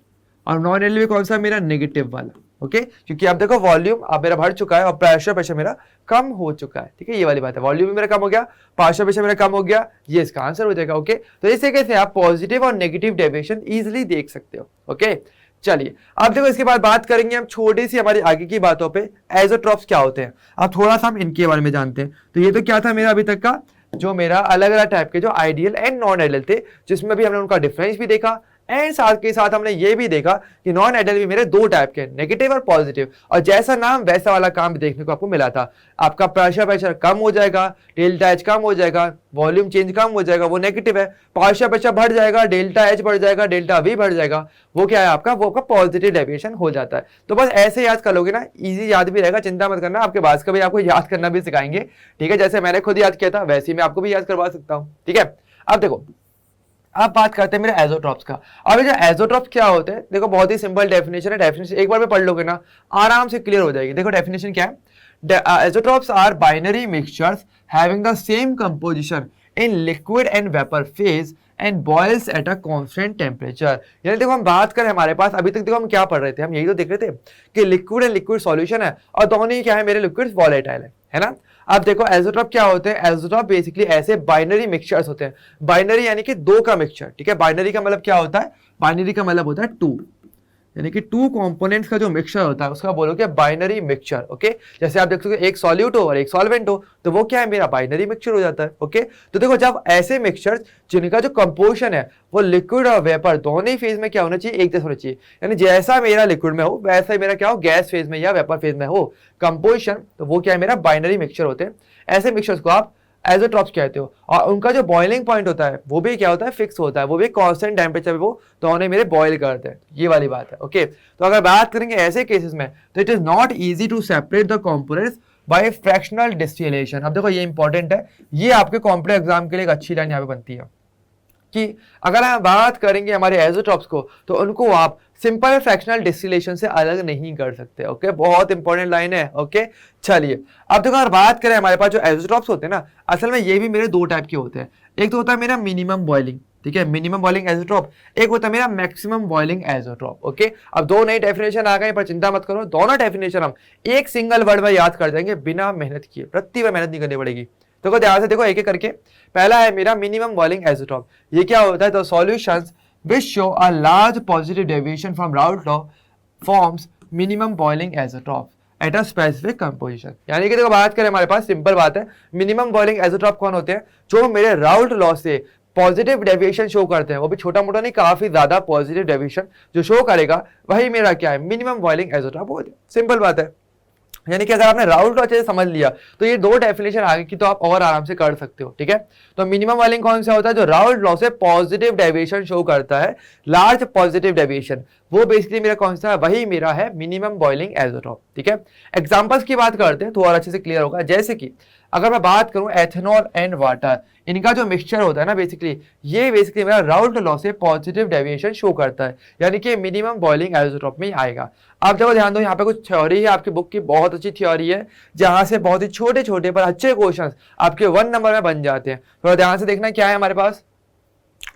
और नॉन आइडियल कौन सा मेरा, नेगेटिव वाला। ओके, क्योंकि अब देखो वॉल्यूम अब मेरा बढ़ चुका है और प्रेशर मेरा कम हो चुका है। ठीक है, ये वाली बात है, वॉल्यूम भी मेरा कम हो गया, प्रेशर मेरा कम हो गया, ये इसका आंसर हो जाएगा। ओके, तो इस तरीके से आप पॉजिटिव और नेगेटिव डेविएशन इजीली देख सकते हो। ओके, चलिए अब देखो इसके बाद बात करेंगे हम छोटी सी हमारी आगे की बातों पे, एजोट्रॉप्स क्या होते हैं। अब थोड़ा सा हम इनके बारे में जानते हैं। तो ये तो क्या था मेरा अभी तक का जो मेरा अलग अलग टाइप के जो आइडियल एंड नॉन आइडियल थे, जिसमें भी हमने उनका डिफरेंस भी देखा, एंड साथ के साथ हमने ये भी देखा कि नॉन आइडियल भी मेरे दो टाइप के, नेगेटिव और पॉजिटिव, और जैसा नाम वैसा वाला काम भी देखने को आपको मिला था। आपका प्रेशर कम हो जाएगा, डेल्टा एच कम हो जाएगा, वॉल्यूम चेंज कम हो जाएगा, वो नेगेटिव है, प्रेशर बढ़ जाएगा, डेल्टा एच बढ़ जाएगा, डेल्टा वी बढ़ जाएगा, वो क्या है आपका, वो आपका पॉजिटिव डेविएशन हो जाता है। तो बस ऐसे याद कर लोगे ना, इजी याद भी रहेगा, चिंता मत करना, आपके पास का भी आपको याद करना भी सिखाएंगे। ठीक है, जैसे मैंने खुद याद किया था वैसे ही मैं आपको भी याद करवा सकता हूँ। ठीक है, अब देखो अब बात करते हैं मेरे एजोट्रॉप्स का। अब जो एजोट्रॉप्स क्या होते हैं, देखो बहुत ही सिंपल डेफिनेशन है, डेफिनेशन एक बार में पढ़ लोगे ना आराम से क्लियर हो जाएगी। देखो डेफिनेशन क्या है, azeotropes are binary mixtures having the same composition in liquid and vapor phase and boils at a constant temperature. यानी देखो हम बात करें, हमारे पास अभी तक देखो हम क्या पढ़ रहे थे, हम यही तो देख रहे थे कि लिक्विड एंड लिक्विड सॉल्यूशन है और दोनों ही क्या है, मेरे लिक्विड वॉलेटाइल है ना। अब देखो एज़ोट्रॉप क्या होते हैं, एज़ोट्रॉप बेसिकली ऐसे बाइनरी मिक्सचर्स होते हैं। बाइनरी यानी कि दो का मिक्सचर, ठीक है। बाइनरी का मतलब क्या होता है, बाइनरी का मतलब होता है टू, यानी कि टू कंपोनेंट्स का जो मिक्सचर होता है उसका बोलोगे बाइनरी मिक्सचर। ओके, जैसे आप देख सकते हो एक सॉल्यूट हो और एक सॉल्वेंट हो, तो वो क्या है, मेरा बाइनरी मिक्सचर हो जाता है। ओके, तो देखो जब ऐसे मिक्सचर्स जिनका जो कंपोजिशन है वो लिक्विड और वेपर दोनों ही फेज में क्या होना चाहिए, एक जैसा होना चाहिए। यानी जैसा मेरा लिक्विड में हो वैसा ही मेरा क्या हो, गैस फेज में या वेपर फेज में हो कंपोजिशन, तो वो क्या है, मेरा बाइनरी मिक्सचर होते हैं। ऐसे मिक्सचर्स को आप एज़ोट्रॉप्स कहते हो, और उनका जो बॉइलिंग पॉइंट होता है वो भी क्या होता है, फिक्स होता है, वो भी कांस्टेंट टेम्परेचर पे वो दोनों मेरे बॉइल करते हैं। ये वाली बात है। ओके, तो अगर बात करेंगे ऐसे केसेस में, तो it is not easy to separate the components by fractional distillation. अब देखो ये इंपॉर्टेंट है, ये आपके कॉम्पिटिटिव एग्जाम के लिए एक अच्छी लाइन यहाँ पे बनती है कि अगर हम बात करेंगे हमारे एज़ोट्रॉप्स को, तो उनको आप सिंपल फ्रैक्शनल डिस्टिलेशन से अलग नहीं कर सकते। ओके, बहुत इंपॉर्टेंट लाइन है। ओके, चलिए अब देखो अगर बात करें, हमारे पास जो एज़ोट्रॉप्स होते हैं ना, असल में ये भी मेरे दो टाइप के होते हैं। एक तो होता है मेरा मिनिमम बॉइलिंग, ठीक है, मिनिमम बॉइलिंग एज़ोट्रॉप, एक होता है मेरा मैक्सिमम बॉइलिंग एज़ोट्रॉप। ओके, अब दो नई डेफिनेशन आ गई, पर चिंता मत करो, दोनों डेफिनेशन हम एक सिंगल वर्ड में याद कर जाएंगे बिना मेहनत किए, प्रति बार मेहनत नहीं करनी पड़ेगी। तो ध्यान से देखो एक एक करके। पहला है मेरा मिनिमम बॉइलिंग एज़ोट्रॉप। ये क्या होता है, the solutions which show a large positive deviation from Raoult law forms minimum boiling isotope at a specific composition। यानी कि देखो बात करें, हमारे पास सिंपल बात है, मिनिमम बॉइलिंग एज़ोट्रॉप कौन होते हैं, जो मेरे राउल्ट लॉ से पॉजिटिव डेविएशन शो करते हैं, वो भी छोटा मोटा नहीं, काफी ज्यादा पॉजिटिव डेविएशन जो शो करेगा वही मेरा क्या है, मिनिमम बॉइलिंग एज़ोट्रॉप होते हैं। सिंपल बात है। यानी कि अगर आपने राउल्ट लॉ अच्छे से समझ लिया तो ये दो डेफिनेशन आगे की तो आप और आराम से कर सकते हो। ठीक है, तो मिनिमम बॉइलिंग कौन सा होता है, जो राउल्ट लॉ से पॉजिटिव डेविएशन शो करता है, लार्ज पॉजिटिव डेविएशन, वो बेसिकली मेरा कौन सा है, वही मेरा है मिनिमम बॉइलिंग एज़ोट्रॉप। ठीक है, एग्जांपल्स की बात करते हैं तो और अच्छे से क्लियर होगा। जैसे कि अगर मैं बात करूं एथेनॉल एंड वाटर, इनका जो मिक्सचर होता है ना, ये बेसिकली मेरा राउल्ट लॉ से पॉजिटिव डेविएशन शो करता है, यानी कि मिनिमम बॉइलिंग एज़ोट्रॉप में ही आएगा। आप देखो ध्यान दो, यहाँ पे कुछ थ्योरी है आपकी बुक की, बहुत अच्छी थ्योरी है, जहां से बहुत ही छोटे छोटे पर अच्छे क्वेश्चंस आपके 1 नंबर में बन जाते हैं। थोड़ा ध्यान से देखना क्या है हमारे पास।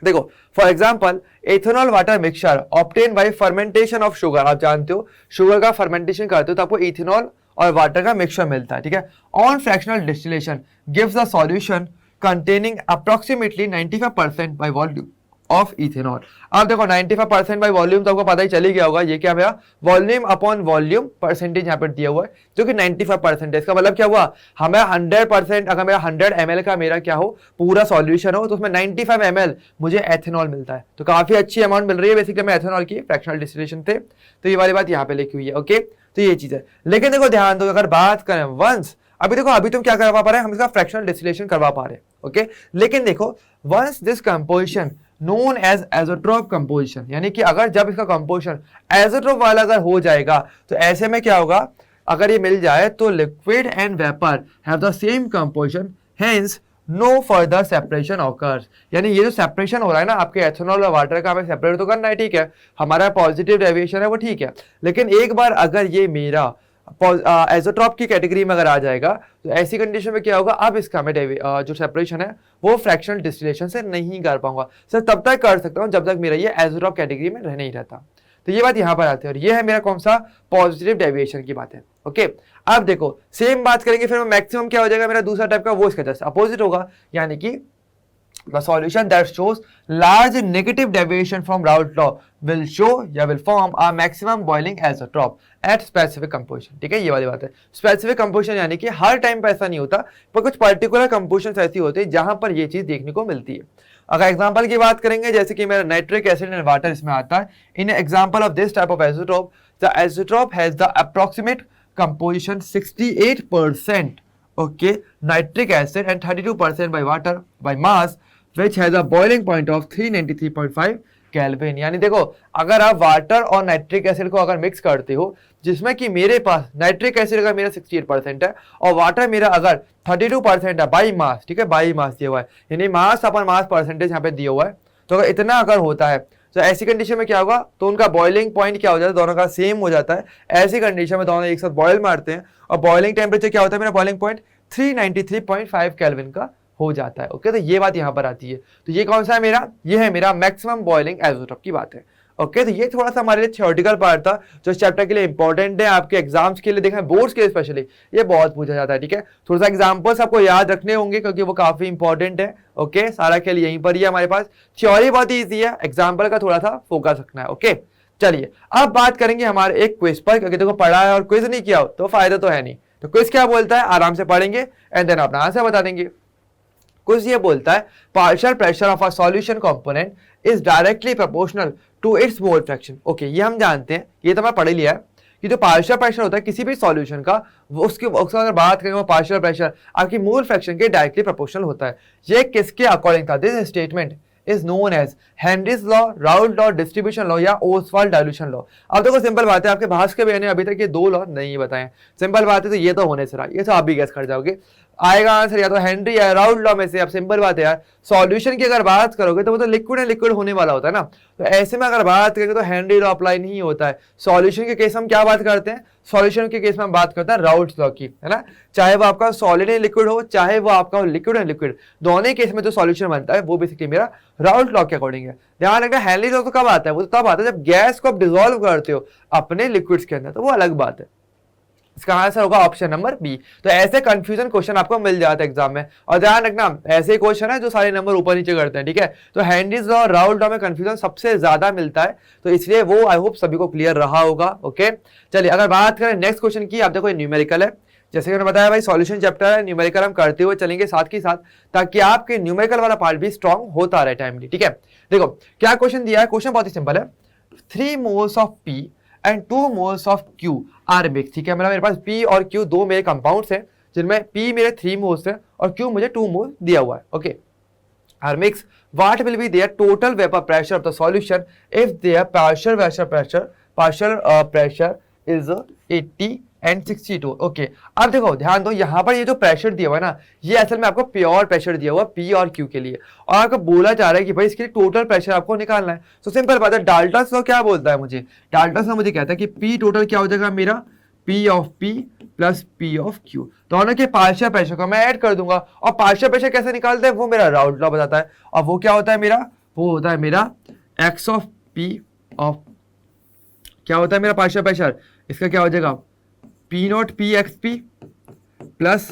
देखो for example ethanol water mixture obtain bye fermentation of sugar. आप जानते हो शुगर का फर्मेंटेशन करते हो तो आपको इथेनॉल और वाटर का मिक्सचर मिलता है। ठीक है, on fractional distillation gives the solution containing approximately 95% by volume of ethanol. अब देखो 95% बाय वॉल्यूम तो आपको पता ही चली गया होगा, ये क्या भैया, वॉल्यूम अपॉन वॉल्यूम परसेंटेज यहाँ पर दिया हुआ है, जो कि 95% है। इसका मतलब क्या हुआ, हमें 100%, अगर मेरा 100 ml का मेरा क्या हो पूरा सॉल्यूशन हो, तो उसमें 95 ml मुझे एथेनॉल मिलता है, तो काफी अच्छी अमाउंट मिल रही है बेसिकली हमें एथेनॉल की, फ्रैक्शनल डिस्टिलेशन थे, तो ये वाली बात यहाँ पे लिखी हुई है। ओके, तो ये चीज है। लेकिन देखो ध्यान दो, अगर बात करें वंस, अभी देखो अभी तुम क्या करवा पा रहे हैं, हम इसका फ्रैक्शनल डिस्टिलेशन करवा पा रहे हैं। ओके, लेकिन देखो once this composition known as azeotrope composition, यानी कि अगर जब इसका कंपोजिशन एज़ोट्रॉप वाला अगर हो जाएगा, तो ऐसे में क्या होगा, अगर ये मिल जाए तो liquid and vapour have the same composition, hence no further separation occurs. यानी ये जो सेपरेशन हो रहा है ना आपके एथेनॉल और वाटर का, हमें सेपरेट तो करना है, ठीक है, हमारा पॉजिटिव डेविएशन है वो ठीक है, लेकिन एक बार अगर ये मेरा एज़ोट्रॉप की कैटेगरी में अगर आ जाएगा, तो ऐसी कंडीशन में क्या होगा, अब इसका मैं जो सेपरेशन है वो फ्रैक्शनल डिस्टिलेशन से नहीं कर पाऊंगा। सर तब तक कर सकता हूं जब तक मेरा ये एज़ोट्रॉप कैटेगरी में रह नहीं रहता। तो ये बात यहां पर आती है, और ये है मेरा कौन सा, पॉजिटिव डेविएशन की बात है। ओके, अब देखो सेम बात करेंगे फिर मैक्सिमम क्या हो जाएगा मेरा दूसरा टाइप का, वो इसका जस्ट अपोजिट होगा, यानी कि the solution that shows large negative deviation from Raoult law will show या will form a maximum boiling isotope at specific composition। ठीक है, ये वाली बात है। स्पेसिफिक कंपोजिशन यानी कि हर टाइम पे ऐसा नहीं होता, पर कुछ पर्टिकुलर कंपोजिशन ऐसी होती है जहां पर ये चीज देखने को मिलती है। अगर एग्जांपल की बात करेंगे, जैसे कि मेरा नाइट्रिक एसिड एंड वाटर इसमें आता है, in example of this type of azeotrope, the azeotrope has the approximate composition 68% okay nitric acid and 32% by water by mass, which has a boiling point of 393.5 kelvin. यानी देखो अगर आप वाटर और नाइट्रिक एसिड को अगर मिक्स करते हो, जिसमें कि मेरे पास नाइट्रिक एसिड अगर मेरा 68% है और वाटर मेरा अगर 32% है बाई मास, ठीक है, बाई मास दिया हुआ है, यानी मास अपन मास परसेंटेज यहाँ पे दिया हुआ है, तो अगर इतना अगर होता है तो ऐसी कंडीशन में क्या होगा, तो उनका बॉइलिंग पॉइंट क्या हो जाता है, दोनों का सेम हो जाता है। ऐसी कंडीशन में दोनों एक साथ बॉयल मारते हैं और बॉइलिंग टेम्परेचर क्या होता है, मेरा बॉइलिंग पॉइंट 393.5 केल्विन का हो जाता है। ओके, तो ये बात यहाँ पर आती है। तो ये कौन सा है मेरा, ये है मेरा मैक्सिमम बॉइलिंग आइसोटोप की बात है। ओके, तो ये थोड़ा सा हमारे लिए थ्योरेटिकल पार्ट था जो इस चैप्टर के लिए इंपॉर्टेंट है, आपके एग्जाम्स के लिए देखा बोर्ड्स के लिए स्पेशली ये बहुत पूछा जाता है। ठीक है, थोड़ा सा एग्जाम्पल्स आपको याद रखने होंगे क्योंकि वो काफी इंपॉर्टेंट है। ओके, सारा खेल यहीं पर ही है हमारे पास। थ्योरी बहुत ईजी है, एग्जाम्पल का थोड़ा सा फोकस रखना है। ओके, चलिए अब बात करेंगे हमारे एक क्विज पर, क्योंकि देखो पढ़ा है और क्विज नहीं किया हो तो फायदा तो है नहीं। तो क्विज क्या बोलता है, आराम से पढ़ेंगे एंड देन अपना आंसर बता देंगे। कुछ ये बोलता है partial pressure of a solution component is directly proportional to its mole fraction. Okay, ये हम जानते हैं, ये तो मैं पढ़ लिया है कि जो पार्शियल प्रेशर होता है किसी भी सॉल्यूशन का, वो उसकी अगर बात करें वो पार्शियल प्रेशर आपकी मोल फ्रैक्शन के डायरेक्टली प्रोपोर्शनल होता है। ये किसके अकॉर्डिंग था, this statement is known as Henry's law, Raoult law, distribution law या ओसवाल्ड डाइल्यूशन लॉ। अब देखो सिंपल बात है, आपके भास्कर भैया ने अभी तक ये दो लॉ नहीं बताए। सिंपल बात है, तो ये तो होने से रहा, ये तो आप भी गैस कर जाओगे। आएगा आंसर या तो हेनरी या राउल्ट लॉ में से। अब सिंपल बात है यार, सॉल्यूशन की अगर बात करोगे तो वो तो लिक्विड है, लिक्विड होने वाला होता है ना। तो ऐसे में अगर बात करेंगे तो हेनरी लॉ अप्लाई नहीं होता है। सॉल्यूशन के केस में हम क्या बात करते हैं, सॉल्यूशन के केस में हम बात करते हैं राउल्ट लॉ की, है ना। चाहे वो आपका सॉलिड है लिक्विड हो, चाहे वो आपका लिक्विड है लिक्विड, दोनों केस में जो सॉल्यूशन बनता है वो बेसिकली मेरा राउल्ट लॉ के अकॉर्डिंग है। ध्यान रखना, हेनरी लॉ तो कब आता है, वो तो तब आता है जब गैस को आप डिसॉल्व करते हो अपने लिक्विड्स के अंदर, तो वो अलग बात है। इसका आंसर होगा ऑप्शन नंबर बी। तो ऐसे कंफ्यूजन क्वेश्चन आपको मिल जाता है एग्जाम में, और ध्यान रखना ऐसे क्वेश्चन है जो सारे नंबर ऊपर नीचे करते हैं। ठीक है, तो हेनरीज लॉ और राउल्ट लॉ में कंफ्यूजन सबसे ज्यादा मिलता है, तो इसलिए वो आई होप सभी को क्लियर रहा होगा। ओके, चलिए अगर बात करें नेक्स्ट क्वेश्चन की, आप देखो ये न्यूमेरिकल है। जैसे मैंने बताया भाई सॉल्यूशन चैप्टर है, न्यूमेरिकल हम करते हुए चलेंगे साथ के साथ, ताकि आपके न्यूमेरिकल वाला पार्ट भी स्ट्रॉन्ग होता रहे टाइमली। ठीक है, देखो क्या क्वेश्चन दिया है, क्वेश्चन बहुत ही सिंपल है। 3 moles of p and 2 moles of Q are mix. ठीक है, मेरे पास P और Q दो मेरे कंपाउंड्स हैं, जिनमें P मेरे 3 मोल्स हैं और Q मुझे 2 मोल दिया हुआ है। Okay, are mix, what will be there total vapour pressure of the solution if there partial pressure is 80 and 62। Okay, अब देखो ध्यान दो, यहाँ पर ये जो प्रेशर दिया हुआ है ना, ये असल में आपको प्योर प्रेशर दिया हुआ P और Q के लिए, और आपको बोला जा रहा है कि भाई इसके लिए टोटल प्रेशर आपको निकालना है। तो सिंपल बात है, डाल्टन्स लॉ क्या बोलता है मुझे, डाल्टन्स लॉ मुझे कहता है कि P टोटल क्या हो जाएगा मेरा, P of P plus P of Q, दोनों के पार्शियल प्रेशर को मैं ऐड कर दूंगा। और पार्शियल प्रेशर कैसे निकालते हैं वो मेरा राउल्ट लॉ बताता है, और वो क्या होता है मेरा, वो होता है मेरा x ऑफ P ऑफ, क्या होता है मेरा पार्शियल प्रेशर, इसका क्या हो जाएगा P not P x P plus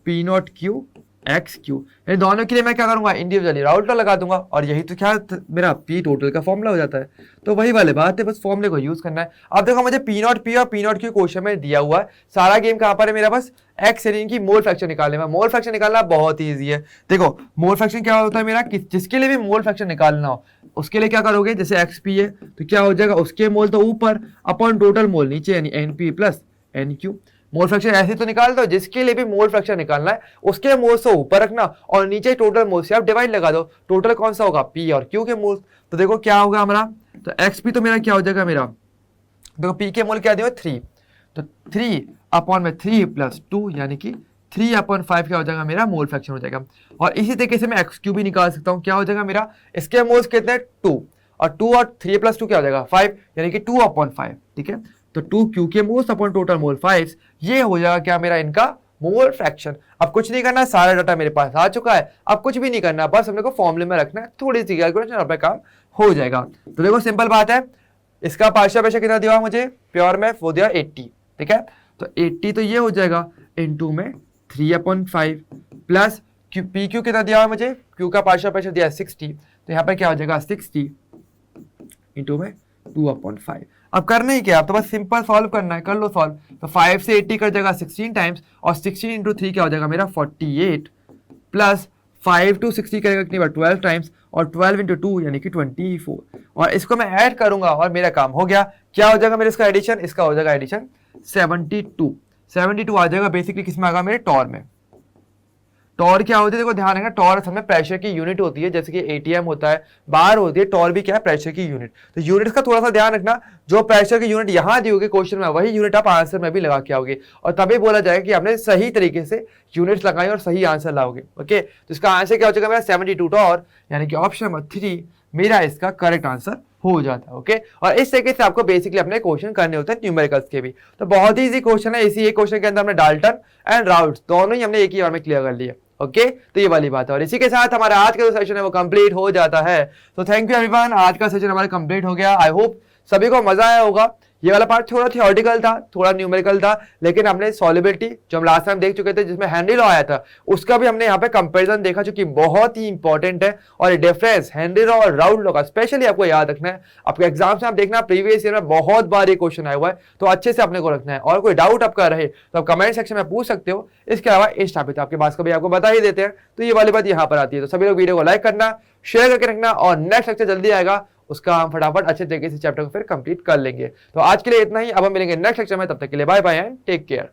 P not Q x Q. दोनों के लिए मैं क्या करूंगा, इंडिविजुअली राउल्ट लॉ लगा दूंगा, और यही तो क्या मेरा P टोटल का फॉर्मूला हो जाता है। तो वही वाली बात है, बस फॉर्मूले को यूज करना है। अब देखो मुझे P नॉट P और P नॉट Q क्वेश्चन में दिया हुआ है, सारा गेम कहां पर है मेरा, बस एक्स यानी कि मोल फ्रैक्शन निकालने में। मोल फ्रैक्शन निकालना बहुत ही ईजी है। देखो मोल फ्रैक्शन क्या होता है मेरा, जिसके लिए भी मोल फ्रैक्शन निकालना हो उसके लिए क्या करोगे, जैसे XP है तो क्या हो जाएगा, उसके मोल तो ऊपर अपॉन टोटल मोल नीचे, यानी NP plus NQ। Mole fraction ऐसे तो निकाल दो, जिसके लिए भी मोल फ्रैक्शन निकालना है उसके मोल से ऊपर रखना और नीचे टोटल मोल से आप डिवाइड लगा दो। टोटल कौन सा होगा, P और Q के मोल। तो देखो क्या होगा हमारा, तो XP तो मेरा क्या हो जाएगा मेरा, देखो P के मोल क्या दिए 3, तो 3 अपॉन में 3 प्लस 2 यानी कि 3/5 क्या हो जाएगा मेरा मोल फ्रैक्शन हो जाएगा। और इसी तरीके से मैं XQ भी निकाल सकता हूँ, क्या हो जाएगा मेरा, इसके मोल्स कितने 2, और 2 और 3 प्लस 2 क्या हो जाएगा 5, यानी कि 2/5। ठीक है, तो 2Q के मोल्स अपॉन टोटल मोल 5, ये हो जाएगा क्या मेरा इनका मोल फ्रैक्शन। अब कुछ नहीं करना, सारा डाटा मेरे पास आ चुका है, अब कुछ भी नहीं करना, बस हमने को फॉर्मूले में रखना है, थोड़ी सी कैलकुलेशन और पे काम हो जाएगा। तो देखो सिंपल बात है, इसका पार्शियल प्रेशर कितना दिया मुझे प्योर में, वो दिया 80। ठीक है, तो 80 तो ये हो जाएगा इनटू में 3/5 प्लस PQ कितना दिया हुआ मुझे, Q का पार्शियल प्रेशर दिया 60, तो यहाँ पर क्या हो जाएगा 60 इंटू में 2/5। अब करना ही क्या, अब तो बस सिंपल सॉल्व करना है, कर लो सॉल्व। तो 5 से 80 कर जाएगा 16 टाइम्स, और 16 इंटू 3 क्या हो जाएगा मेरा 48 प्लस 5 to 60 करेगा कितनी बार 12 टाइम्स, और 12 इंटू 2 यानी कि 24, और इसको मैं ऐड करूंगा और मेरा काम हो गया। क्या हो जाएगा मेरा इसका एडिशन, इसका हो जाएगा एडिशन 72 आ जाएगा। बेसिकली किसमें आएगा मेरे टॉर में। टॉर क्या होती है, देखो ध्यान रखना, टॉर असल में प्रेशर की यूनिट होती है, जैसे कि ATM होता है, बार होती है, टॉर भी क्या है प्रेशर की यूनिट। तो यूनिट्स का थोड़ा सा ध्यान रखना, जो प्रेशर की यूनिट यहाँ दी होगी क्वेश्चन में, वही यूनिट आप आंसर में भी लगा के आओगे, और तभी बोला जाएगा कि आपने सही तरीके से यूनिट्स लगाई और सही आंसर लाओगे। ओके, तो इसका आंसर क्या हो जाएगा मेरा 72 टॉर, यानी कि ऑप्शन नंबर 3 मेरा इसका करेक्ट आंसर हो जाता है। ओके, और इस तरीके से आपको बेसिकली अपने क्वेश्चन करने होते हैं न्यूमेरिकल्स के भी। तो बहुत ही इजी क्वेश्चन है, इसी एक क्वेश्चन के अंदर हमने डाल्टन एंड राउल्ट दोनों ही हमने एक ही बार में क्लियर कर लिए। ओके तो ये वाली बात है। और इसी के साथ हमारा आज का जो सेशन है वो कंप्लीट हो जाता है। तो थैंक यू एवरीवन, आज का सेशन हमारा कंप्लीट हो गया। आई होप सभी को मजा आया होगा। ये वाला पार्ट थोड़ा थियोरेटिकल था, थोड़ा न्यूमेरिकल था, लेकिन हमने सॉल्युबिलिटी जो हम लास्ट टाइम देख चुके थे जिसमें हेनरी लॉ आया था उसका भी हमने यहाँ पे कंपैरिजन देखा जो कि बहुत ही इंपॉर्टेंट है। और डिफरेंस हेनरी लॉ और राउल्ट लॉ का स्पेशली आपको याद रखना है। आपके एग्जाम्स में आप देखना प्रीवियस ईयर में बहुत बार ये क्वेश्चन आया हुआ है, तो अच्छे से अपने को रखना है। और कोई डाउट आपका रहे तो आप कमेंट सेक्शन में पूछ सकते हो। इसके अलावा इस टॉपिक आपके पास कभी आपको बता ही देते हैं, तो ये वाली बात यहाँ पर आती है। तो सभी लोग वीडियो को लाइक करना, शेयर करके रखना, और नेक्स्ट लेक्चर जल्दी आएगा, उसका हम फटाफट अच्छे तरीके से चैप्टर को फिर कंप्लीट कर लेंगे। तो आज के लिए इतना ही, अब हम मिलेंगे नेक्स्ट लेक्चर में, तब तक के लिए bye bye and take care.